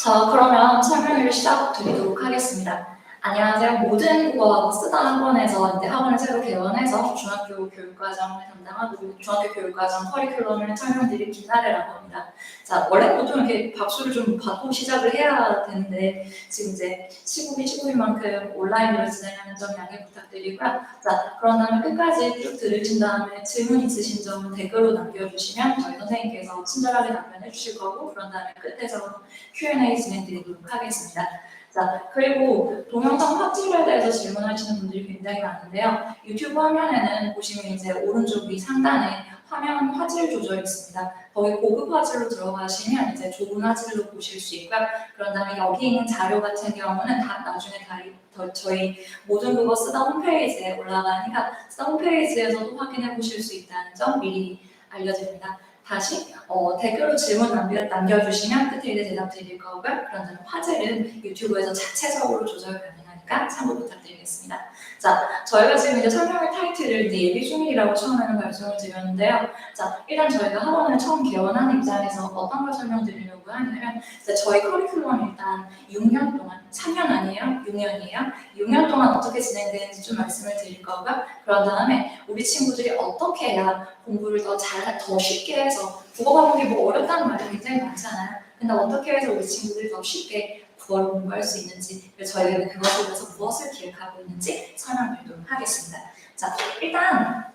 자, 그러면 설명을 시작드리도록 하겠습니다. 안녕하세요. 모든 국어 쓰다 학원에서 이제 학원을 새로 개원해서 중학교 교육과정을 담당하고 중학교 교육과정 커리큘럼을 설명드릴 김나래라고 합니다. 자, 원래 보통 이렇게 박수를 좀 받고 시작을 해야 되는데 지금 이제 시국인 만큼 온라인으로 진행하는 점 양해 부탁드리고요. 자, 그런 다음에 끝까지 쭉 들으신 다음에 질문 있으신 점은 댓글로 남겨주시면 저희 선생님께서 친절하게 답변해 주실 거고 그런 다음에 끝에서 Q&A 진행드리도록 하겠습니다. 자, 그리고 동영상 확질에 대해서 질문하시는 분들이 굉장히 많은데요. 유튜브 화면에는 보시면 이제 오른쪽 위 상단에 화면 화질 조절이 있습니다. 거기 고급 화질로 들어가시면 이제 좋은 화질로 보실 수 있고요. 그런 다음에 여기 있는 자료 같은 경우는 다 나중에 저희 모든 국어 쓰다 홈페이지에 올라가니까 쓰다 홈페이지에서도 확인해 보실 수 있다는 점 미리 알려드립니다. 다시 댓글로 질문 남겨주시면 끝에 이제 대답 드릴 거고요. 그런 다음에 화질은 유튜브에서 자체적으로 조절 가능하니까 참고 부탁드리겠습니다. 자, 저희가 지금 이제 설명할 타이틀을 이제 예비 중일이라고 처음에는 말씀을 드렸는데요. 자, 일단 저희가 학원을 처음 개원하는 입장에서 어떤 걸 설명드리려고 하냐면 저희 커리큘럼 일단 6년 동안 3년 아니에요? 6년이에요? 6년 동안 어떻게 진행되는지 좀 말씀을 드릴 거고요. 그런 다음에 우리 친구들이 어떻게 해야 공부를 더 쉽게 해서 국어 과목이 뭐 어렵다는 말이 굉장히 많잖아요. 근데 어떻게 해서 우리 친구들이 더 쉽게 국어를 공부할 수 있는지 저희가 그것을 위해서 무엇을 기획하고 있는지 설명드리도록 하겠습니다. 자, 일단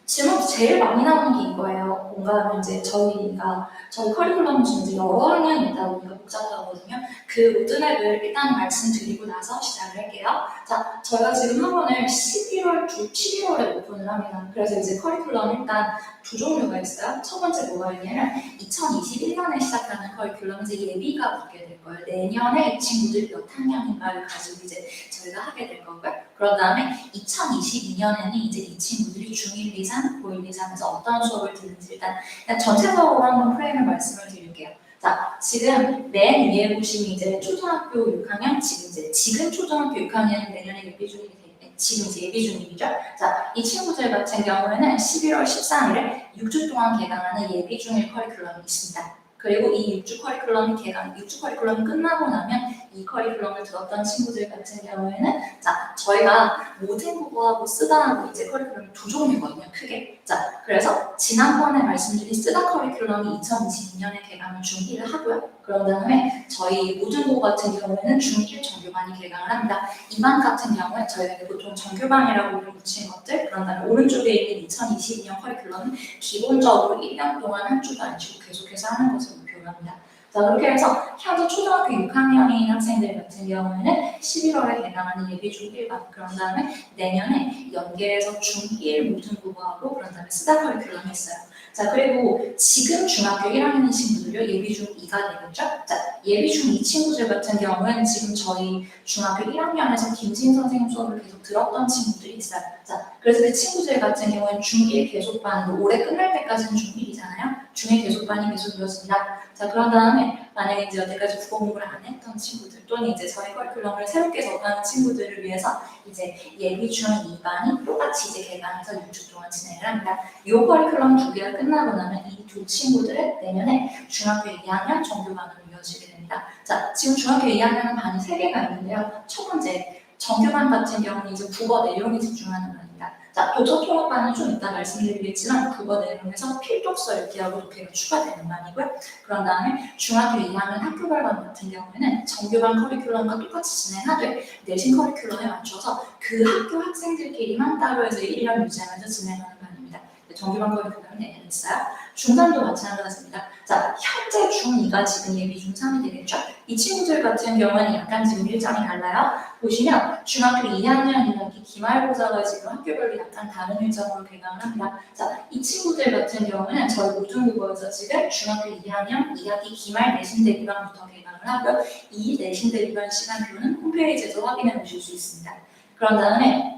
질문 제일 많이 나오는 게 이거예요. 뭔가 이제 저희 커리큘럼 중에 이제 여러 학년이 있다 보니까 복잡하거든요. 그 로드맵을 일단 말씀드리고 나서 시작을 할게요. 자, 저희가 지금 학원을 11월에 오픈을 합니다. 그래서 이제 커리큘럼 일단 두 종류가 있어요. 첫 번째 뭐가 있냐면 2021년에 시작하는 커리큘럼 이제 예비가 붙게 될 거예요. 내년에 이 친구들이 몇 학년인가를 가지고 이제 저희가 하게 될 거고요. 그런 다음에 2022년에는 이제 이 친구들이 중1, 2, 3, 고1, 2, 3에서 어떤 수업을 듣는지 일단 전체적으로 한번 프레임을 말씀을 드릴게요. 자, 지금 맨 위에 보시면 이제 초등학교 6학년, 지금 초등학교 6학년 내년에 예비 중일이 되겠네. 지금 이제 예비 중일이죠. 자, 이 친구들 같은 경우에는 11월 13일에 6주 동안 개강하는 예비 중일 커리큘럼이 있습니다. 그리고 이 6주 커리큘럼이 끝나고 나면 이 커리큘럼을 들었던 친구들 같은 경우에는 자, 저희가 모든 국어하고 쓰다하고 이제 커리큘럼이 두 종류거든요, 크게. 자, 그래서 지난번에 말씀드린 쓰다 커리큘럼이 2022년에 개강을 중1을 하고요. 그런 다음에 저희 모든 국어 같은 경우에는 중1 정규반이 개강을 합니다. 이 반 같은 경우에 저희가 보통 정규반이라고 붙이는 것들, 그런 다음에 오른쪽에 있는 2022년 커리큘럼은 기본적으로 1년 동안 한 주도 안 쉬고 계속해서 하는 것을 목표로 합니다. 자, 그렇게 해서 현재 초등학교 6학년인 학생들 같은 경우에는 11월에 개강하는 예비 중1반, 그런 다음에 내년에 연계해서 중1 모든 국어하고 그런 다음에 쓰다 커리큘럼이 있어요. 자, 그리고 지금 중학교 1학년인 친구들요, 예비 중2가 되겠죠? 자, 예비 중2 친구들 같은 경우는 지금 저희 중학교 1학년에서 김진 선생님 수업을 계속 들었던 친구들이 있어요. 자, 그래서 그 친구들 같은 경우는 중1 계속반, 올해 끝날 때까지는 중1이잖아요. 중1 계속반이 계속 이어집니다. 자, 그런 다음에 만약에 이제 여태까지 국어 공부를 안 했던 친구들 또는 이제 저희 커리큘럼을 새롭게 접하는 친구들을 위해서 이제 예비 중2반이 똑같이 이제 개강해서 6주 동안 진행을 합니다. 이 커리큘럼 두 개가 끝나고 나면 이 두 친구들은 내년에 중학교 2학년 정규반으로 이어지게 됩니다. 자, 지금 중학교 2학년은 반이 3개가 있는데요. 첫 번째, 정규반 같은 경우는 이제 국어 내용에 집중하는 반입니다. 자, 도서통합반은 좀 이따 말씀드리겠지만 국어 내용에서 필독서 읽기하고 독해가 추가되는 반이고요. 그런 다음에 중학교 2학년 학교별 반 같은 경우에는 정규반 커리큘럼과 똑같이 진행하되 내신 커리큘럼에 맞춰서 그 학교 학생들끼리만 따로 해서 1년 유지하면서 진행하는 반입니다. 정규반 커리큘럼은 내년에 있어요. 중3도 마찬가지입니다. 자, 현재 중2가 지금 예비 중3이 되겠죠? 이 친구들 같은 경우는 약간 지금 일정이 달라요. 보시면 중학교 2학년 1학기 기말고사가 지금 학교별로 약간 다른 일정으로 개강을 합니다. 자, 이 친구들 같은 경우는 저희 모든 국어에서 지금 중학교 2학년 2학기 기말 내신 대비반부터 개강을 하고요. 이 내신 대비반 시간표는 홈페이지에서 확인해 보실 수 있습니다. 그런 다음에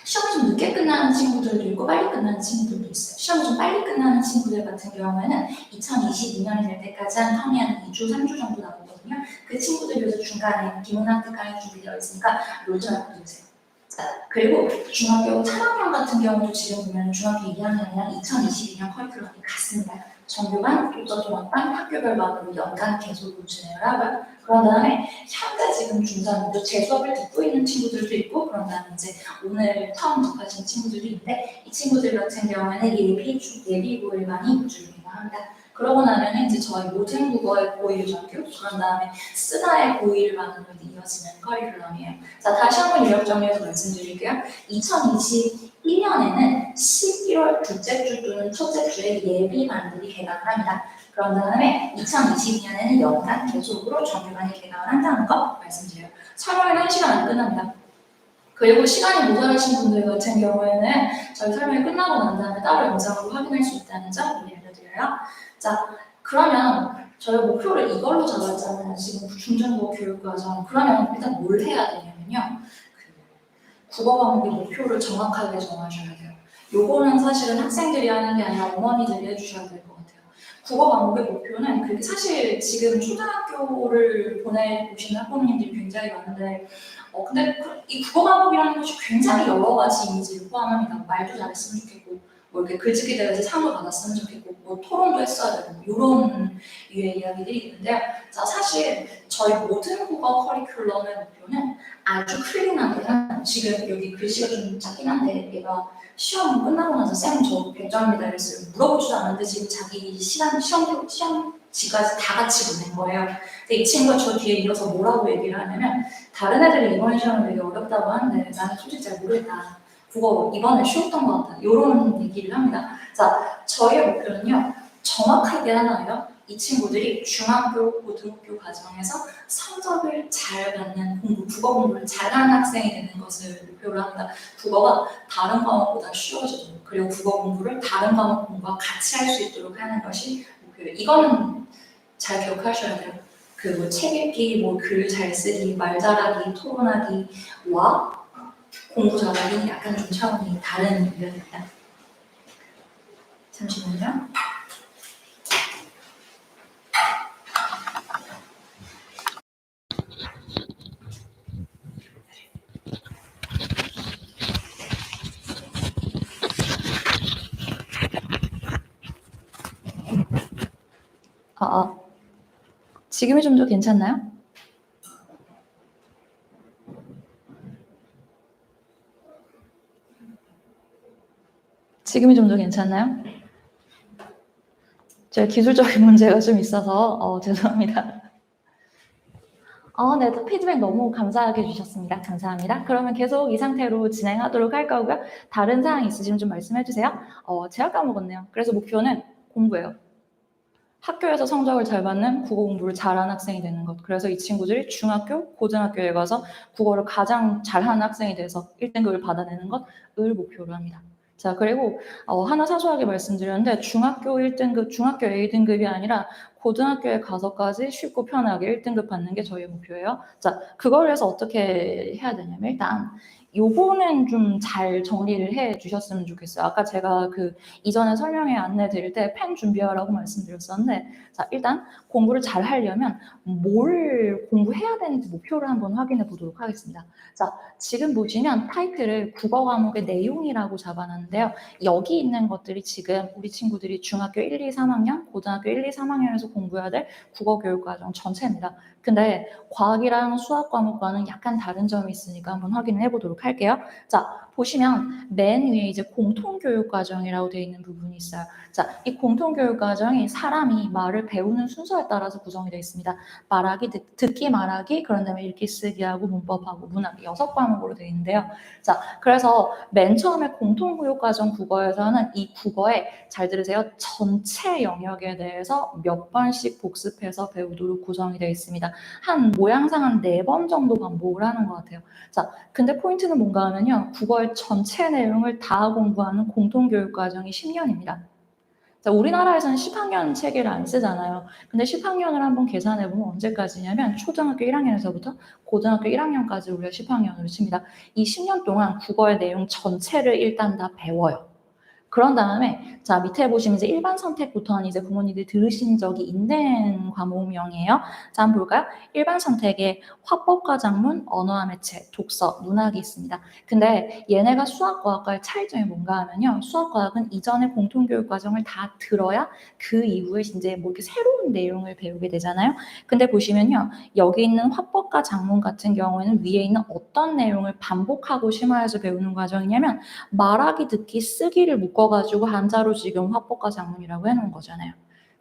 시험이 좀 늦게 끝나는 친구들도 있고 빨리 끝나는 친구들도 있어요. 시험이 좀 빨리 끝나는 친구들 같은 경우에는 2022년이 될 때까지 한 텀이 한 2주, 3주 정도 나오거든요. 그 친구들 위해서 중간에 비문학특강이 준비되어 있으니까 놀지 말고 드세요. 자, 그리고 중학교 3학년 같은 경우도 지금 보면 중학교 2학년이랑 2022년 커리큘럼이 같습니다. 정규반, 독서종합반, 학교별반으로 연간 계속으로 진행을 하고요. 그런 다음에 현재 지금 중3이죠. 제 수업을 듣고 있는 친구들도 있고, 그런 다음에 이제 오늘 처음 접하신 친구들도 있는데, 이 친구들 같은 경우에는 예비 고일반이 2주를 진행합니다. 그러고 나면 이제 저희 모든 국어의 고1 전교, 그런 다음에 쓰다의 고1반으로 이어지는 커리큘럼이에요. 자, 다시 한번 요약 정리해서 말씀드릴게요. 2021년에는 11월 둘째 주 또는 첫째 주에 예비반들이 개강을 합니다. 그런 다음에 2022년에는 연간 계속으로 정규반이 개강을 한다는 거 말씀드려요. 설명을 1시간 안 끝납니다. 그리고 시간이 모자라신 분들 같은 경우에는 저희 설명이 끝나고 난 다음에 따로 영상으로 확인할 수 있다는 점 미리 알려드려요. 자, 그러면 저희 목표를 이걸로 잡았잖아요. 지금 중등부 교육과정. 그러면 일단 뭘 해야 되냐면요. 국어 과목의 목표를 정확하게 정하셔야 돼요. 요거는 사실은 학생들이 하는 게 아니라 어머니들이 해주셔야 될 것 같아요. 국어 과목의 목표는 그게 사실 지금 초등학교를 보내보시는 학부모님들이 굉장히 많은데 근데 이 국어 과목이라는 것이 굉장히 여러 가지 이미지를 포함합니다. 말도 잘했으면 좋겠고 뭐 이렇게 글짓기 대회에서 상을 받았으면 좋겠고 뭐 토론도 했어야 되고 이런 유의 이야기들이 있는데요. 자, 사실 저희 모든 국어 커리큘럼의 목표는 아주 클린하게 지금 여기 글씨가 좀 작긴 한데 얘가 시험 끝나고 나서 쌤 저 100점입니다 이랬어요. 물어보지도 않았는데 지금 자기 시험지까지 다 같이 보낸 거예요. 근데 이 친구가 저 뒤에 이어서 뭐라고 얘기를 하냐면 다른 애들이 이번 시험은 되게 어렵다고 하는데 나는 솔직히 잘 모르겠다. 국어 이번에 쉬웠던 것 같다. 이런 얘기를 합니다. 자, 저희의 목표는요. 정확하게 하나요. 이 친구들이 중학교, 고등학교 과정에서 성적을 잘 받는 국어 공부를 잘하는 학생이 되는 것을 목표로 합니다. 국어가 다른 과목보다 쉬워져요. 그리고 국어 공부를 다른 과목 공부와 같이 할 수 있도록 하는 것이 목표예요. 이거는 잘 기억하셔야 돼요. 뭐 책 읽기, 뭐 글 잘 쓰기, 말 잘하기, 토론하기와 공부 잘하기 약간 좀 차원이 다른 의견입니다. 잠시만요. 지금이 좀 더 괜찮나요? 지금이 좀 더 괜찮나요? 제가 기술적인 문제가 좀 있어서 죄송합니다. 네, 피드백 너무 감사하게 주셨습니다. 감사합니다. 그러면 계속 이 상태로 진행하도록 할 거고요. 다른 사항 있으시면 좀 말씀해 주세요. 제가 까먹었네요. 그래서 목표는 공부예요. 학교에서 성적을 잘 받는 국어 공부를 잘하는 학생이 되는 것. 그래서 이 친구들이 중학교, 고등학교에 가서 국어를 가장 잘하는 학생이 돼서 1등급을 받아내는 것을 목표로 합니다. 자, 그리고 하나 사소하게 말씀드렸는데 중학교 1등급, 중학교 A등급이 아니라 고등학교에 가서까지 쉽고 편하게 1등급 받는 게 저희의 목표예요. 자, 그걸 위해서 어떻게 해야 되냐면 일단 요거는 좀 잘 정리를 해 주셨으면 좋겠어요. 아까 제가 이전에 설명회 안내 드릴 때 펜 준비하라고 말씀드렸었는데 자, 일단 공부를 잘 하려면 뭘 공부해야 되는지 목표를 한번 확인해 보도록 하겠습니다. 자, 지금 보시면 타이틀을 국어 과목의 내용이라고 잡아놨는데요. 여기 있는 것들이 지금 우리 친구들이 중학교 1, 2, 3학년, 고등학교 1, 2, 3학년에서 공부해야 될 국어 교육 과정 전체입니다. 근데 과학이랑 수학 과목과는 약간 다른 점이 있으니까 한번 확인을 해보도록 할게요. 자, 보시면 맨 위에 이제 공통교육 과정이라고 되어 있는 부분이 있어요. 자, 이 공통교육 과정이 사람이 말을 배우는 순서에 따라서 구성이 되어 있습니다. 말하기, 듣기, 말하기, 그런 다음에 읽기, 쓰기하고 문법하고 문학 6과목으로 되어 있는데요. 자, 그래서 맨 처음에 공통교육 과정 국어에서는 이 국어에 잘 들으세요. 전체 영역에 대해서 몇 번씩 복습해서 배우도록 구성이 되어 있습니다. 한 모양상 한 4번 정도 반복을 하는 것 같아요. 자, 근데 포인트는 뭔가 하면요. 국어의 전체 내용을 다 공부하는 공통교육 과정이 10년입니다. 자, 우리나라에서는 10학년 체계를 안 쓰잖아요. 근데 10학년을 한번 계산해보면 언제까지냐면 초등학교 1학년에서부터 고등학교 1학년까지 우리가 10학년으로 칩니다. 이 10년 동안 국어의 내용 전체를 일단 다 배워요. 그런 다음에 자 밑에 보시면 이제 일반 선택부터는 이제 부모님들이 들으신 적이 있는 과목명이에요. 자 한번 볼까요? 일반 선택에 화법과 작문, 언어와 매체, 독서, 문학이 있습니다. 근데 얘네가 수학과학과의 차이점이 뭔가 하면요. 수학과학은 이전에 공통교육 과정을 다 들어야 그 이후에 이제 뭐 이렇게 새로운 내용을 배우게 되잖아요. 근데 보시면요. 여기 있는 화법과 작문 같은 경우에는 위에 있는 어떤 내용을 반복하고 심화해서 배우는 과정이냐면 말하기, 듣기, 쓰기를 묶어가지고 한자로 지금 화법과 작문이라고 해놓은 거잖아요.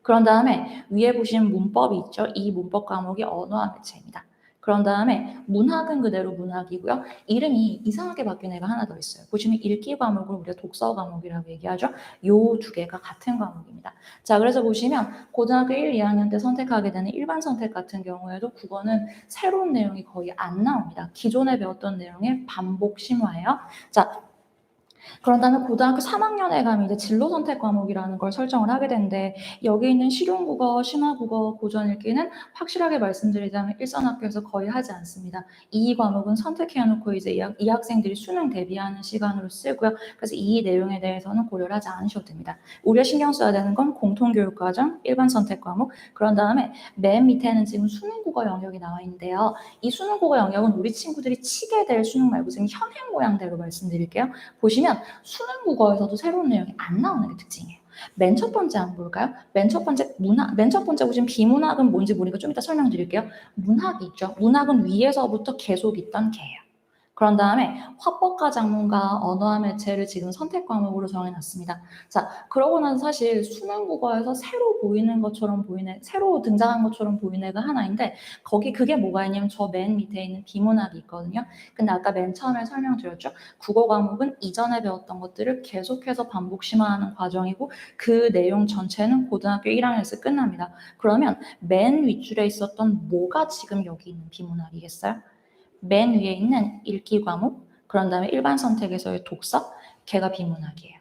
그런 다음에 위에 보시면 문법이 있죠. 이 문법 과목이 언어와 매체입니다. 그런 다음에 문학은 그대로 문학이고요. 이름이 이상하게 바뀐 애가 하나 더 있어요. 보시면 읽기 과목을 우리가 독서 과목이라고 얘기하죠. 요 두 개가 같은 과목입니다. 자, 그래서 보시면 고등학교 1, 2학년 때 선택하게 되는 일반 선택 같은 경우에도 국어는 새로운 내용이 거의 안 나옵니다. 기존에 배웠던 내용의 반복 심화예요. 자, 그런 다음에 고등학교 3학년에 가면 이제 진로 선택 과목이라는 걸 설정을 하게 되는데 여기 있는 실용국어, 심화국어, 고전읽기는 확실하게 말씀드리자면 일선학교에서 거의 하지 않습니다. 이 과목은 선택해놓고 이제 이 학생들이 수능 대비하는 시간으로 쓰고요. 그래서 이 내용에 대해서는 고려를 하지 않으셔도 됩니다. 우리가 신경 써야 되는 건 공통교육과정, 일반 선택 과목, 그런 다음에 맨 밑에는 지금 수능국어 영역이 나와 있는데요. 이 수능국어 영역은 우리 친구들이 치게 될 수능 말고 지금 현행 모양대로 말씀드릴게요. 보시면 수능 국어에서도 새로운 내용이 안 나오는 게 특징이에요. 맨 첫 번째 한번 볼까요? 맨 첫 번째 문학, 맨 첫 번째 보시면 비문학은 뭔지 모르니까 좀 이따 설명드릴게요. 문학이 있죠. 문학은 위에서부터 계속 있던 개예요. 그런 다음에 화법과 작문과 언어와 매체를 지금 선택 과목으로 정해놨습니다. 자, 그러고 나서 사실 수능 국어에서 새로 보이는 것처럼 보이는, 새로 등장한 것처럼 보이는 애가 하나인데 거기 그게 뭐가 있냐면 저 맨 밑에 있는 비문학이 있거든요. 근데 아까 맨 처음에 설명드렸죠. 국어 과목은 이전에 배웠던 것들을 계속해서 반복 심화하는 과정이고 그 내용 전체는 고등학교 1학년에서 끝납니다. 그러면 맨 윗줄에 있었던 뭐가 지금 여기 있는 비문학이겠어요? 맨 위에 있는 읽기 과목, 그런 다음에 일반 선택에서의 독서, 걔가 비문학이에요.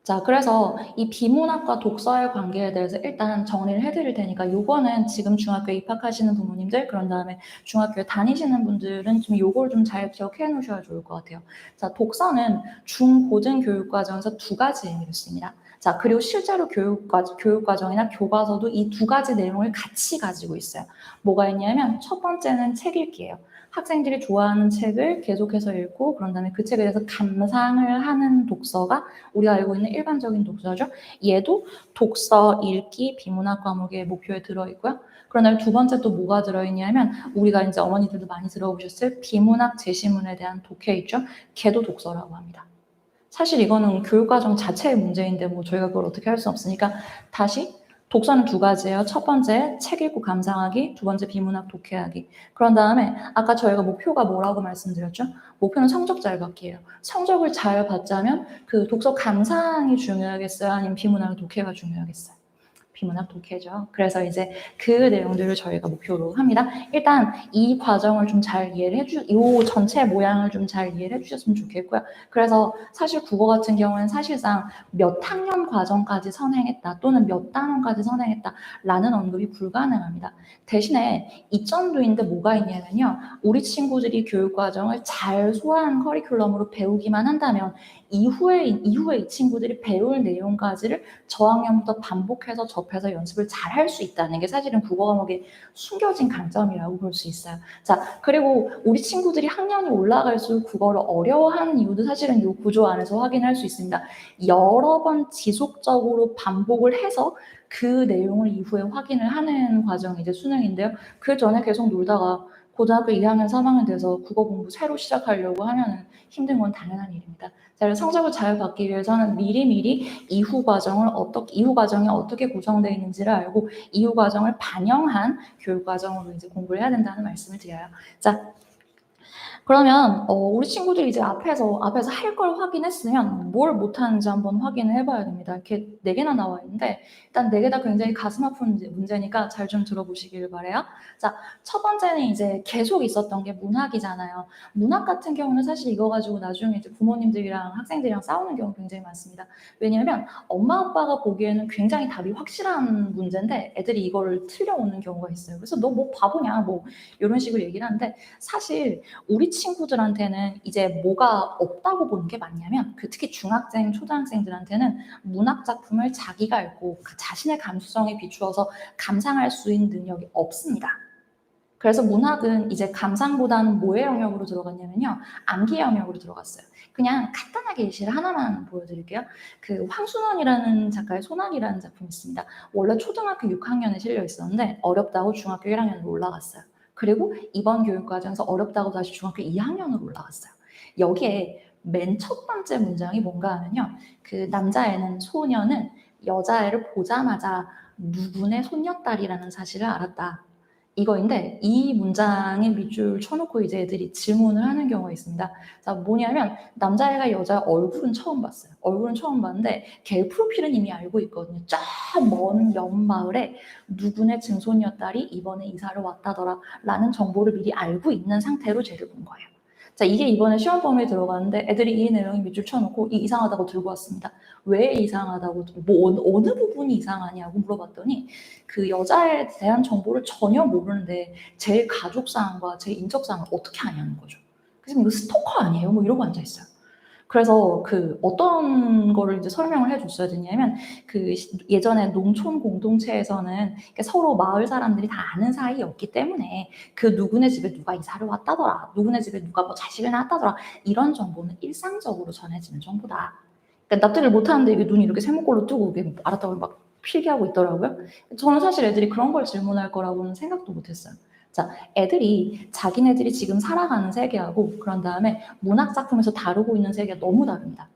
자, 그래서 이 비문학과 독서의 관계에 대해서 일단 정리를 해드릴 테니까 요거는 지금 중학교에 입학하시는 부모님들, 그런 다음에 중학교에 다니시는 분들은 좀 요걸 좀 잘 기억해 놓으셔야 좋을 것 같아요. 자, 독서는 중고등교육과정에서 두 가지 의미를 씁니다. 자, 그리고 실제로 교육과정이나 교과서도 이 두 가지 내용을 같이 가지고 있어요. 뭐가 있냐면 첫 번째는 책 읽기예요. 학생들이 좋아하는 책을 계속해서 읽고 그런 다음에 그 책에 대해서 감상을 하는 독서가 우리가 알고 있는 일반적인 독서죠. 얘도 독서, 읽기, 비문학 과목의 목표에 들어있고요. 그런 다음에 두 번째 또 뭐가 들어있냐면 우리가 이제 어머니들도 많이 들어보셨을 비문학 제시문에 대한 독해 있죠. 걔도 독서라고 합니다. 사실 이거는 교육과정 자체의 문제인데 뭐 저희가 그걸 어떻게 할 수 없으니까 다시 독서는 두 가지예요. 첫 번째 책 읽고 감상하기, 두 번째 비문학 독해하기. 그런 다음에 아까 저희가 목표가 뭐라고 말씀드렸죠? 목표는 성적 잘 받기예요. 성적을 잘 받자면 그 독서 감상이 중요하겠어요? 아니면 비문학 독해가 중요하겠어요? 비문학 독해죠. 그래서 이제 그 내용들을 저희가 목표로 합니다. 일단 이 과정을 좀 잘 이해를 이 전체 모양을 좀 잘 이해를 해주셨으면 좋겠고요. 그래서 사실 국어 같은 경우는 사실상 몇 학년 과정까지 선행했다 또는 몇 단원까지 선행했다라는 언급이 불가능합니다. 대신에 이점도인데 뭐가 있냐면요. 우리 친구들이 교육 과정을 잘 소화한 커리큘럼으로 배우기만 한다면 이후에 이 친구들이 배울 내용까지를 저학년부터 반복해서 접해서 연습을 잘 할 수 있다는 게 사실은 국어 과목의 숨겨진 강점이라고 볼 수 있어요. 자, 그리고 우리 친구들이 학년이 올라갈수록 국어를 어려워하는 이유도 사실은 이 구조 안에서 확인할 수 있습니다. 여러 번 지속적으로 반복을 해서 그 내용을 이후에 확인을 하는 과정이 이제 수능인데요. 그 전에 계속 놀다가 고등학교 2학년, 3학년 돼서 국어 공부 새로 시작하려고 하면 힘든 건 당연한 일입니다. 자, 성적을 잘 받기 위해서는 미리미리 이후 과정이 어떻게 구성되어 있는지를 알고 이후 과정을 반영한 교육 과정으로 이제 공부를 해야 된다는 말씀을 드려요. 자, 그러면 우리 친구들이 이제 앞에서 할 걸 확인했으면 뭘 못하는지 한번 확인을 해봐야 됩니다. 이렇게 4개나 나와 있는데 일단 4개 다 굉장히 가슴 아픈 문제니까 잘 좀 들어보시길 바래요. 자, 첫 번째는 이제 계속 있었던 게 문학이잖아요. 문학 같은 경우는 사실 이거 가지고 나중에 이제 부모님들이랑 학생들이랑 싸우는 경우 굉장히 많습니다. 왜냐하면 엄마 아빠가 보기에는 굉장히 답이 확실한 문제인데 애들이 이거를 틀려오는 경우가 있어요. 그래서 너 뭐 바보냐 뭐 이런 식으로 얘기를 하는데 사실 우리 친구들한테는 이제 뭐가 없다고 보는 게 맞냐면 특히 중학생, 초등학생들한테는 문학 작품을 자기가 읽고 자신의 감수성에 비추어서 감상할 수 있는 능력이 없습니다. 그래서 문학은 이제 감상보다는 뭐의 영역으로 들어갔냐면요. 암기 영역으로 들어갔어요. 그냥 간단하게 예시를 하나만 보여드릴게요. 황순원이라는 작가의 소나기라는 작품이 있습니다. 원래 초등학교 6학년에 실려 있었는데 어렵다고 중학교 1학년으로 올라갔어요. 그리고 이번 교육과정에서 어렵다고 다시 중학교 2학년으로 올라갔어요. 여기에 맨 첫 번째 문장이 뭔가 하면요. 남자애는 소녀는 여자애를 보자마자 누구네 손녀딸이라는 사실을 알았다. 이거인데 이 문장에 밑줄 쳐놓고 이제 애들이 질문을 하는 경우가 있습니다. 자, 뭐냐면 남자애가 여자 얼굴은 처음 봤어요. 얼굴은 처음 봤는데 걔 프로필은 이미 알고 있거든요. 저 먼 옆마을에 누구네 증손녀 딸이 이번에 이사를 왔다더라 라는 정보를 미리 알고 있는 상태로 쟤를 본 거예요. 자, 이게 이번에 시험 범위에 들어가는데 애들이 이 내용이 밑줄 쳐놓고 이상하다고 들고 왔습니다. 왜 이상하다고, 어느 부분이 이상하냐고 물어봤더니 여자에 대한 정보를 전혀 모르는데 제 가족사항과 제 인적사항을 어떻게 아냐는 거죠. 그래서 이거 스토커 아니에요? 뭐 이러고 앉아있어요. 그래서 어떤 거를 이제 설명을 해줬어야 되냐면 예전에 농촌 공동체에서는 서로 마을 사람들이 다 아는 사이였기 때문에 누구네 집에 누가 이사를 왔다더라, 누구네 집에 누가 뭐 자식을 낳았다더라 이런 정보는 일상적으로 전해지는 정보다. 그러니까 납득을 못하는데 이게 눈이 이렇게 세모꼴로 뜨고 이게 알았다고 막 필기하고 있더라고요. 저는 사실 애들이 그런 걸 질문할 거라고는 생각도 못했어요. 자, 애들이 자기네들이 지금 살아가는 세계하고 그런 다음에 문학 작품에서 다루고 있는 세계가 너무 다릅니다.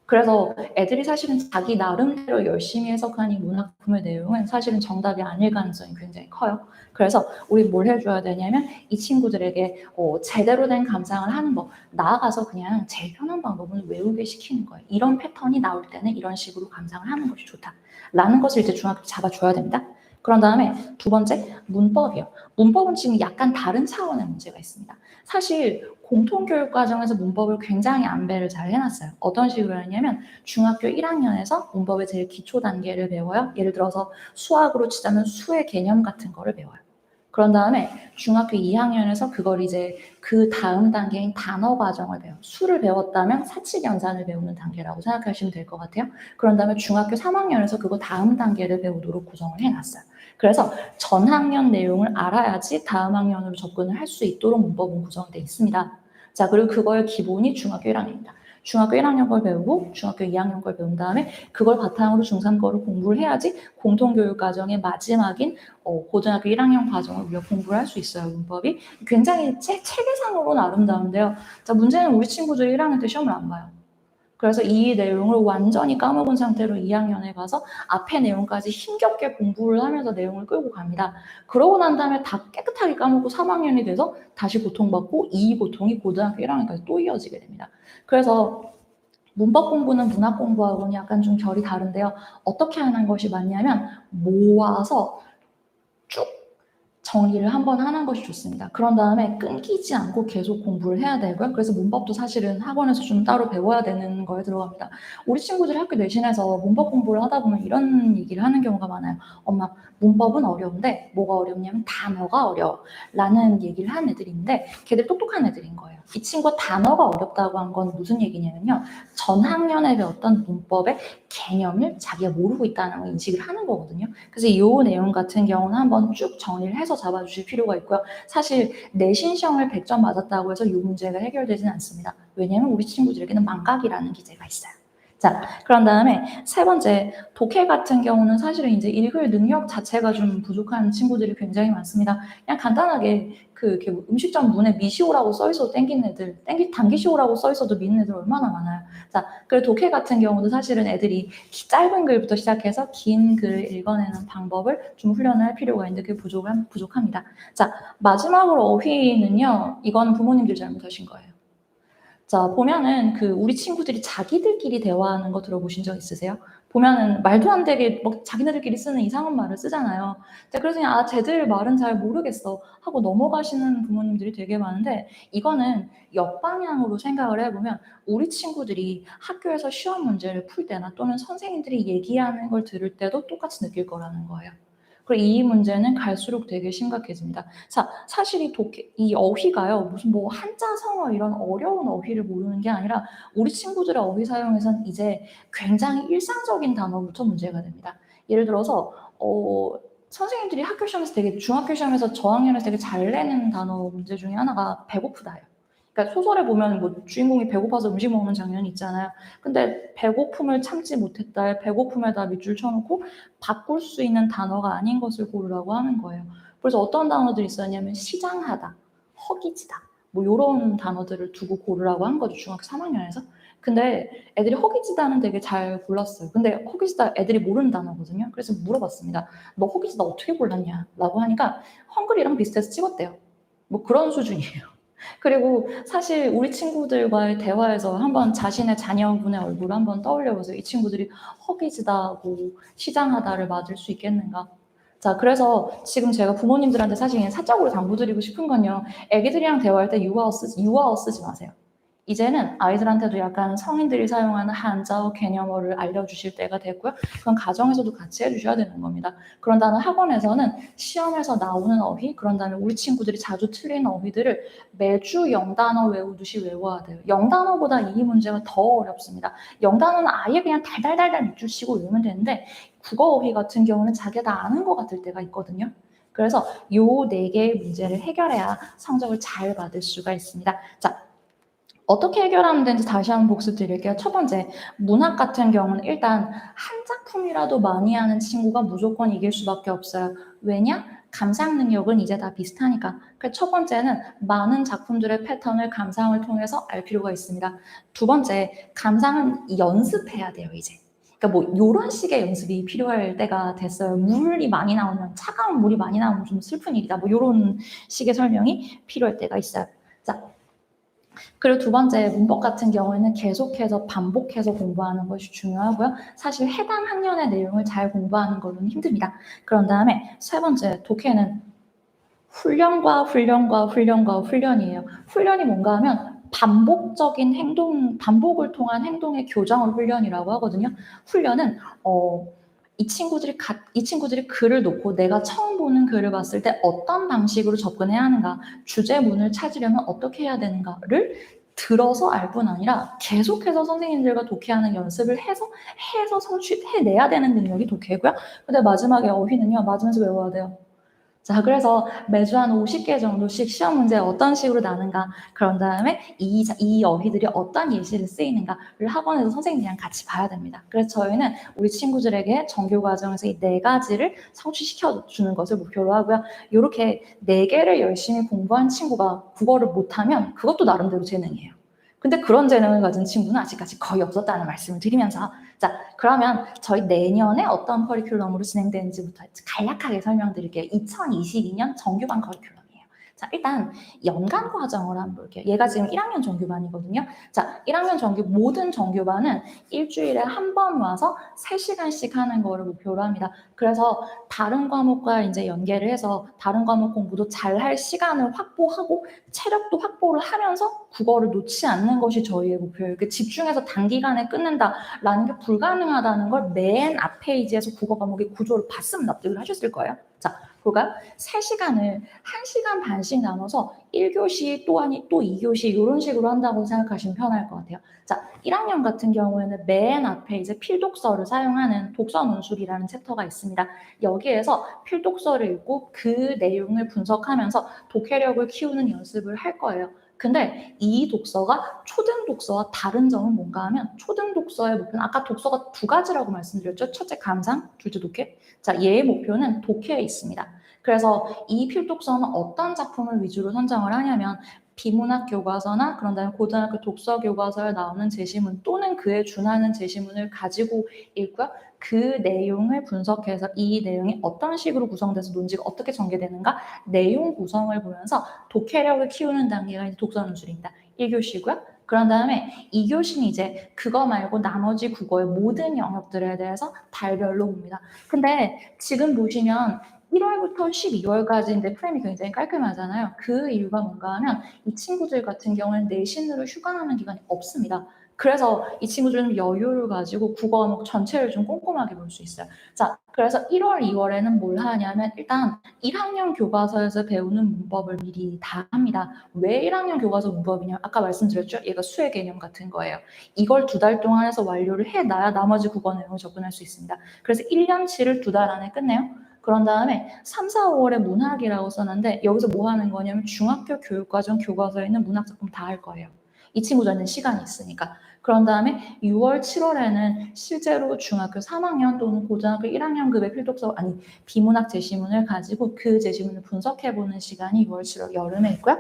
그래서 애들이 사실은 자기 나름대로 열심히 해석한 이 문학품의 내용은 사실은 정답이 아닐 가능성이 굉장히 커요. 그래서 우리 뭘 해줘야 되냐면 이 친구들에게 제대로 된 감상을 하는 법, 나아가서 그냥 제일 편한 방법은 외우게 시키는 거예요. 이런 패턴이 나올 때는 이런 식으로 감상을 하는 것이 좋다라는 것을 이제 중학교 잡아줘야 됩니다. 그런 다음에 두 번째, 문법이요. 문법은 지금 약간 다른 차원의 문제가 있습니다. 사실 공통교육 과정에서 문법을 굉장히 안배를 잘 해놨어요. 어떤 식으로 하냐면 중학교 1학년에서 문법의 제일 기초 단계를 배워요. 예를 들어서 수학으로 치자면 수의 개념 같은 거를 배워요. 그런 다음에 중학교 2학년에서 그걸 이제 다음 단계인 단어 과정을 배워요. 수를 배웠다면 사칙연산을 배우는 단계라고 생각하시면 될 것 같아요. 그런 다음에 중학교 3학년에서 그거 다음 단계를 배우도록 구성을 해놨어요. 그래서 전 학년 내용을 알아야지 다음 학년으로 접근을 할 수 있도록 문법은 구성되어 있습니다. 자, 그리고 그거의 기본이 중학교 1학년입니다. 중학교 1학년 걸 배우고 중학교 2학년 걸 배운 다음에 그걸 바탕으로 중3 거를 공부를 해야지 공통교육 과정의 마지막인 고등학교 1학년 과정을 우리가 공부를 할 수 있어요. 문법이 굉장히 체계상으로는 아름다운데요. 자, 문제는 우리 친구들이 1학년 때 시험을 안 봐요. 그래서 이 내용을 완전히 까먹은 상태로 2학년에 가서 앞에 내용까지 힘겹게 공부를 하면서 내용을 끌고 갑니다. 그러고 난 다음에 다 깨끗하게 까먹고 3학년이 돼서 다시 고통받고 이 고통이 고등학교 1학년까지 또 이어지게 됩니다. 그래서 문법 공부는 문학 공부하고는 약간 좀 결이 다른데요. 어떻게 하는 것이 맞냐면 모아서 쭉 정리를 한번 하는 것이 좋습니다. 그런 다음에 끊기지 않고 계속 공부를 해야 되고요. 그래서 문법도 사실은 학원에서 좀 따로 배워야 되는 거에 들어갑니다. 우리 친구들이 학교 내신에서 문법 공부를 하다 보면 이런 얘기를 하는 경우가 많아요. 엄마, 문법은 어려운데 뭐가 어렵냐면 단어가 어려워 라는 얘기를 하는 애들인데 걔들 똑똑한 애들인 거예요. 이 친구가 단어가 어렵다고 한 건 무슨 얘기냐면요. 전 학년에 배웠던 문법의 개념을 자기가 모르고 있다는 걸 인식을 하는 거거든요. 그래서 이 내용 같은 경우는 한번 쭉 정리를 해서 잡아주실 필요가 있고요. 사실 내신 시험을 100점 맞았다고 해서 이 문제가 해결되지는 않습니다. 왜냐하면 우리 친구들에게는 망각이라는 기제가 있어요. 자, 그런 다음에 세 번째, 독해 같은 경우는 사실은 이제 읽을 능력 자체가 좀 부족한 친구들이 굉장히 많습니다. 그냥 간단하게 이렇게 음식점 문에 미시오라고 써있어도 땡기는 애들, 당기시오라고 써있어도 미는 애들 얼마나 많아요. 자, 그리고 독해 같은 경우도 사실은 애들이 짧은 글부터 시작해서 긴 글을 읽어내는 방법을 좀 훈련을 할 필요가 있는데 그게 부족합니다. 자, 마지막으로 어휘는요, 이건 부모님들 잘못하신 거예요. 자, 보면은 우리 친구들이 자기들끼리 대화하는 거 들어보신 적 있으세요? 보면은 말도 안 되게 막 자기네들끼리 쓰는 이상한 말을 쓰잖아요. 그래서 그냥 쟤들 말은 잘 모르겠어 하고 넘어가시는 부모님들이 되게 많은데 이거는 역방향으로 생각을 해보면 우리 친구들이 학교에서 시험 문제를 풀 때나 또는 선생님들이 얘기하는 걸 들을 때도 똑같이 느낄 거라는 거예요. 그리고 이 문제는 갈수록 되게 심각해집니다. 자, 사실 이 어휘가요, 무슨 뭐 한자, 성어 이런 어려운 어휘를 모르는 게 아니라 우리 친구들의 어휘 사용에선 이제 굉장히 일상적인 단어부터 문제가 됩니다. 예를 들어서 선생님들이 학교 시험에서 중학교 시험에서 저학년에서 되게 잘 내는 단어 문제 중에 하나가 배고프다예요. 그러니까 소설에 보면 뭐 주인공이 배고파서 음식 먹는 장면이 있잖아요. 근데 배고픔을 참지 못했다에 배고픔에다 밑줄 쳐놓고 바꿀 수 있는 단어가 아닌 것을 고르라고 하는 거예요. 그래서 어떤 단어들이 있었냐면 시장하다, 허기지다, 뭐 이런 단어들을 두고 고르라고 한 거죠. 중학교 3학년에서. 근데 애들이 허기지다는 되게 잘 골랐어요. 근데 허기지다 애들이 모르는 단어거든요. 그래서 물어봤습니다. 너 허기지다 어떻게 골랐냐? 라고 하니까 헝그리랑 비슷해서 찍었대요. 뭐 그런 수준이에요. 그리고 사실 우리 친구들과의 대화에서 한번 자신의 자녀분의 얼굴을 한번 떠올려 보세요. 이 친구들이 허기지다고 시장하다를 맞을 수 있겠는가? 자, 그래서 지금 제가 부모님들한테 사실 그냥 사적으로 당부드리고 싶은 건요. 애기들이랑 대화할 때 유아어 쓰지 마세요. 이제는 아이들한테도 약간 성인들이 사용하는 한자어 개념어를 알려주실 때가 됐고요. 그건 가정에서도 같이 해주셔야 되는 겁니다. 그런 다음에 학원에서는 시험에서 나오는 어휘, 그런 다음에 우리 친구들이 자주 틀리는 어휘들을 매주 영단어 외우듯이 외워야 돼요. 영단어보다 이 문제가 더 어렵습니다. 영단어는 아예 그냥 달달달달 밑줄 치고 외우면 되는데 국어 어휘 같은 경우는 자기가 다 아는 것 같을 때가 있거든요. 그래서 요 4개의 문제를 해결해야 성적을 잘 받을 수가 있습니다. 자, 어떻게 해결하면 되는지 다시 한번 복습 드릴게요. 첫 번째, 문학 같은 경우는 일단 한 작품이라도 많이 하는 친구가 무조건 이길 수밖에 없어요. 왜냐? 감상 능력은 이제 다 비슷하니까. 그래서 첫 번째는 많은 작품들의 패턴을 감상을 통해서 알 필요가 있습니다. 두 번째, 감상은 연습해야 돼요, 이제. 그러니까 뭐 이런 식의 연습이 필요할 때가 됐어요. 물이 많이 나오면, 차가운 물이 많이 나오면 좀 슬픈 일이다. 뭐 이런 식의 설명이 필요할 때가 있어요. 자, 그리고 두 번째, 문법 같은 경우에는 계속해서 반복해서 공부하는 것이 중요하고요. 사실 해당 학년의 내용을 잘 공부하는 걸로는 힘듭니다. 그런 다음에 세 번째, 독해는 훈련과 훈련과 훈련과 훈련이에요. 훈련이 뭔가 하면 반복적인 행동, 반복을 통한 행동의 교정을 훈련이라고 하거든요. 훈련은 이 친구들이 글을 놓고 내가 처음 보는 글을 봤을 때 어떤 방식으로 접근해야 하는가, 주제문을 찾으려면 어떻게 해야 되는가를 들어서 알 뿐 아니라 계속해서 선생님들과 독해하는 연습을 해서 성취해내야 되는 능력이 독해고요. 근데 마지막에 어휘는요, 맞으면서 외워야 돼요. 자, 그래서 매주 한 50개 정도씩 시험 문제 어떤 식으로 나는가, 그런 다음에 이 어휘들이 어떤 예시를 쓰이는가를 학원에서 선생님이랑 같이 봐야 됩니다. 그래서 저희는 우리 친구들에게 정규 과정에서 이 4가지를 성취시켜 주는 것을 목표로 하고요. 이렇게 4개를 열심히 공부한 친구가 국어를 못하면 그것도 나름대로 재능이에요. 근데 그런 재능을 가진 친구는 아직까지 거의 없었다는 말씀을 드리면서, 자, 그러면 저희 내년에 어떤 커리큘럼으로 진행되는지부터 간략하게 설명드릴게요. 2022년 정규반 커리큘럼이에요. 자, 일단 연간 과정을 한번 볼게요. 얘가 지금 1학년 정규반이거든요. 자, 1학년 모든 정규반은 일주일에 한 번 와서 3시간씩 하는 거를 목표로 합니다. 그래서 다른 과목과 이제 연계를 해서 다른 과목 공부도 잘 할 시간을 확보하고 체력도 확보를 하면서 국어를 놓지 않는 것이 저희의 목표예요. 집중해서 단기간에 끝낸다라는 게 불가능하다는 걸 맨 앞 페이지에서 국어 과목의 구조를 봤으면 납득을 하셨을 거예요. 자, 볼까요? 3시간을 1시간 반씩 나눠서 1교시 또 2교시 이런 식으로 한다고 생각하시면 편할 것 같아요. 자, 1학년 같은 경우에는 맨 앞에 이제 필독서를 사용하는 독서 논술이라는 챕터가 있습니다. 여기에서 필독서를 읽고 그 내용을 분석하면서 독해력을 키우는 연습을 할 거예요. 근데 이 독서가 초등 독서와 다른 점은 뭔가 하면 초등 독서의 목표는 아까 독서가 2가지라고 말씀드렸죠. 첫째 감상, 둘째 독해. 자, 얘의 목표는 독해에 있습니다. 그래서 이 필독서는 어떤 작품을 위주로 선정을 하냐면 비문학 교과서나 그런 다음에 고등학교 독서 교과서에 나오는 제시문 또는 그에 준하는 제시문을 가지고 읽고요. 그 내용을 분석해서 이 내용이 어떤 식으로 구성돼서 논지가 어떻게 전개되는가 내용 구성을 보면서 독해력을 키우는 단계가 이제 독서 논술입니다. 1교시고요. 그런 다음에 2교시는 이제 그거 말고 나머지 국어의 모든 영역들에 대해서 달별로 봅니다. 근데 지금 보시면 1월부터 12월까지인데 프레임이 굉장히 깔끔하잖아요. 그 이유가 뭔가 하면 이 친구들 같은 경우는 내신으로 휴강하는 기간이 없습니다. 그래서 이 친구들은 여유를 가지고 국어 과목 전체를 좀 꼼꼼하게 볼 수 있어요. 자, 그래서 1월, 2월에는 뭘 하냐면 일단 1학년 교과서에서 배우는 문법을 미리 다 합니다. 왜 1학년 교과서 문법이냐? 아까 말씀드렸죠? 얘가 수의 개념 같은 거예요. 이걸 2달 동안 해서 완료를 해놔야 나머지 국어 내용을 접근할 수 있습니다. 그래서 1년치를 2달 안에 끝내요. 그런 다음에 3, 4, 5월에 문학이라고 써놨는데 여기서 뭐 하는 거냐면 중학교 교육과정 교과서에 있는 문학작품 다 할 거예요. 이 친구들은 시간이 있으니까. 그런 다음에 6월, 7월에는 실제로 중학교 3학년 또는 고등학교 1학년급의 필독서, 아니, 비문학 제시문을 가지고 그 제시문을 분석해보는 시간이 6월, 7월, 여름에 있고요.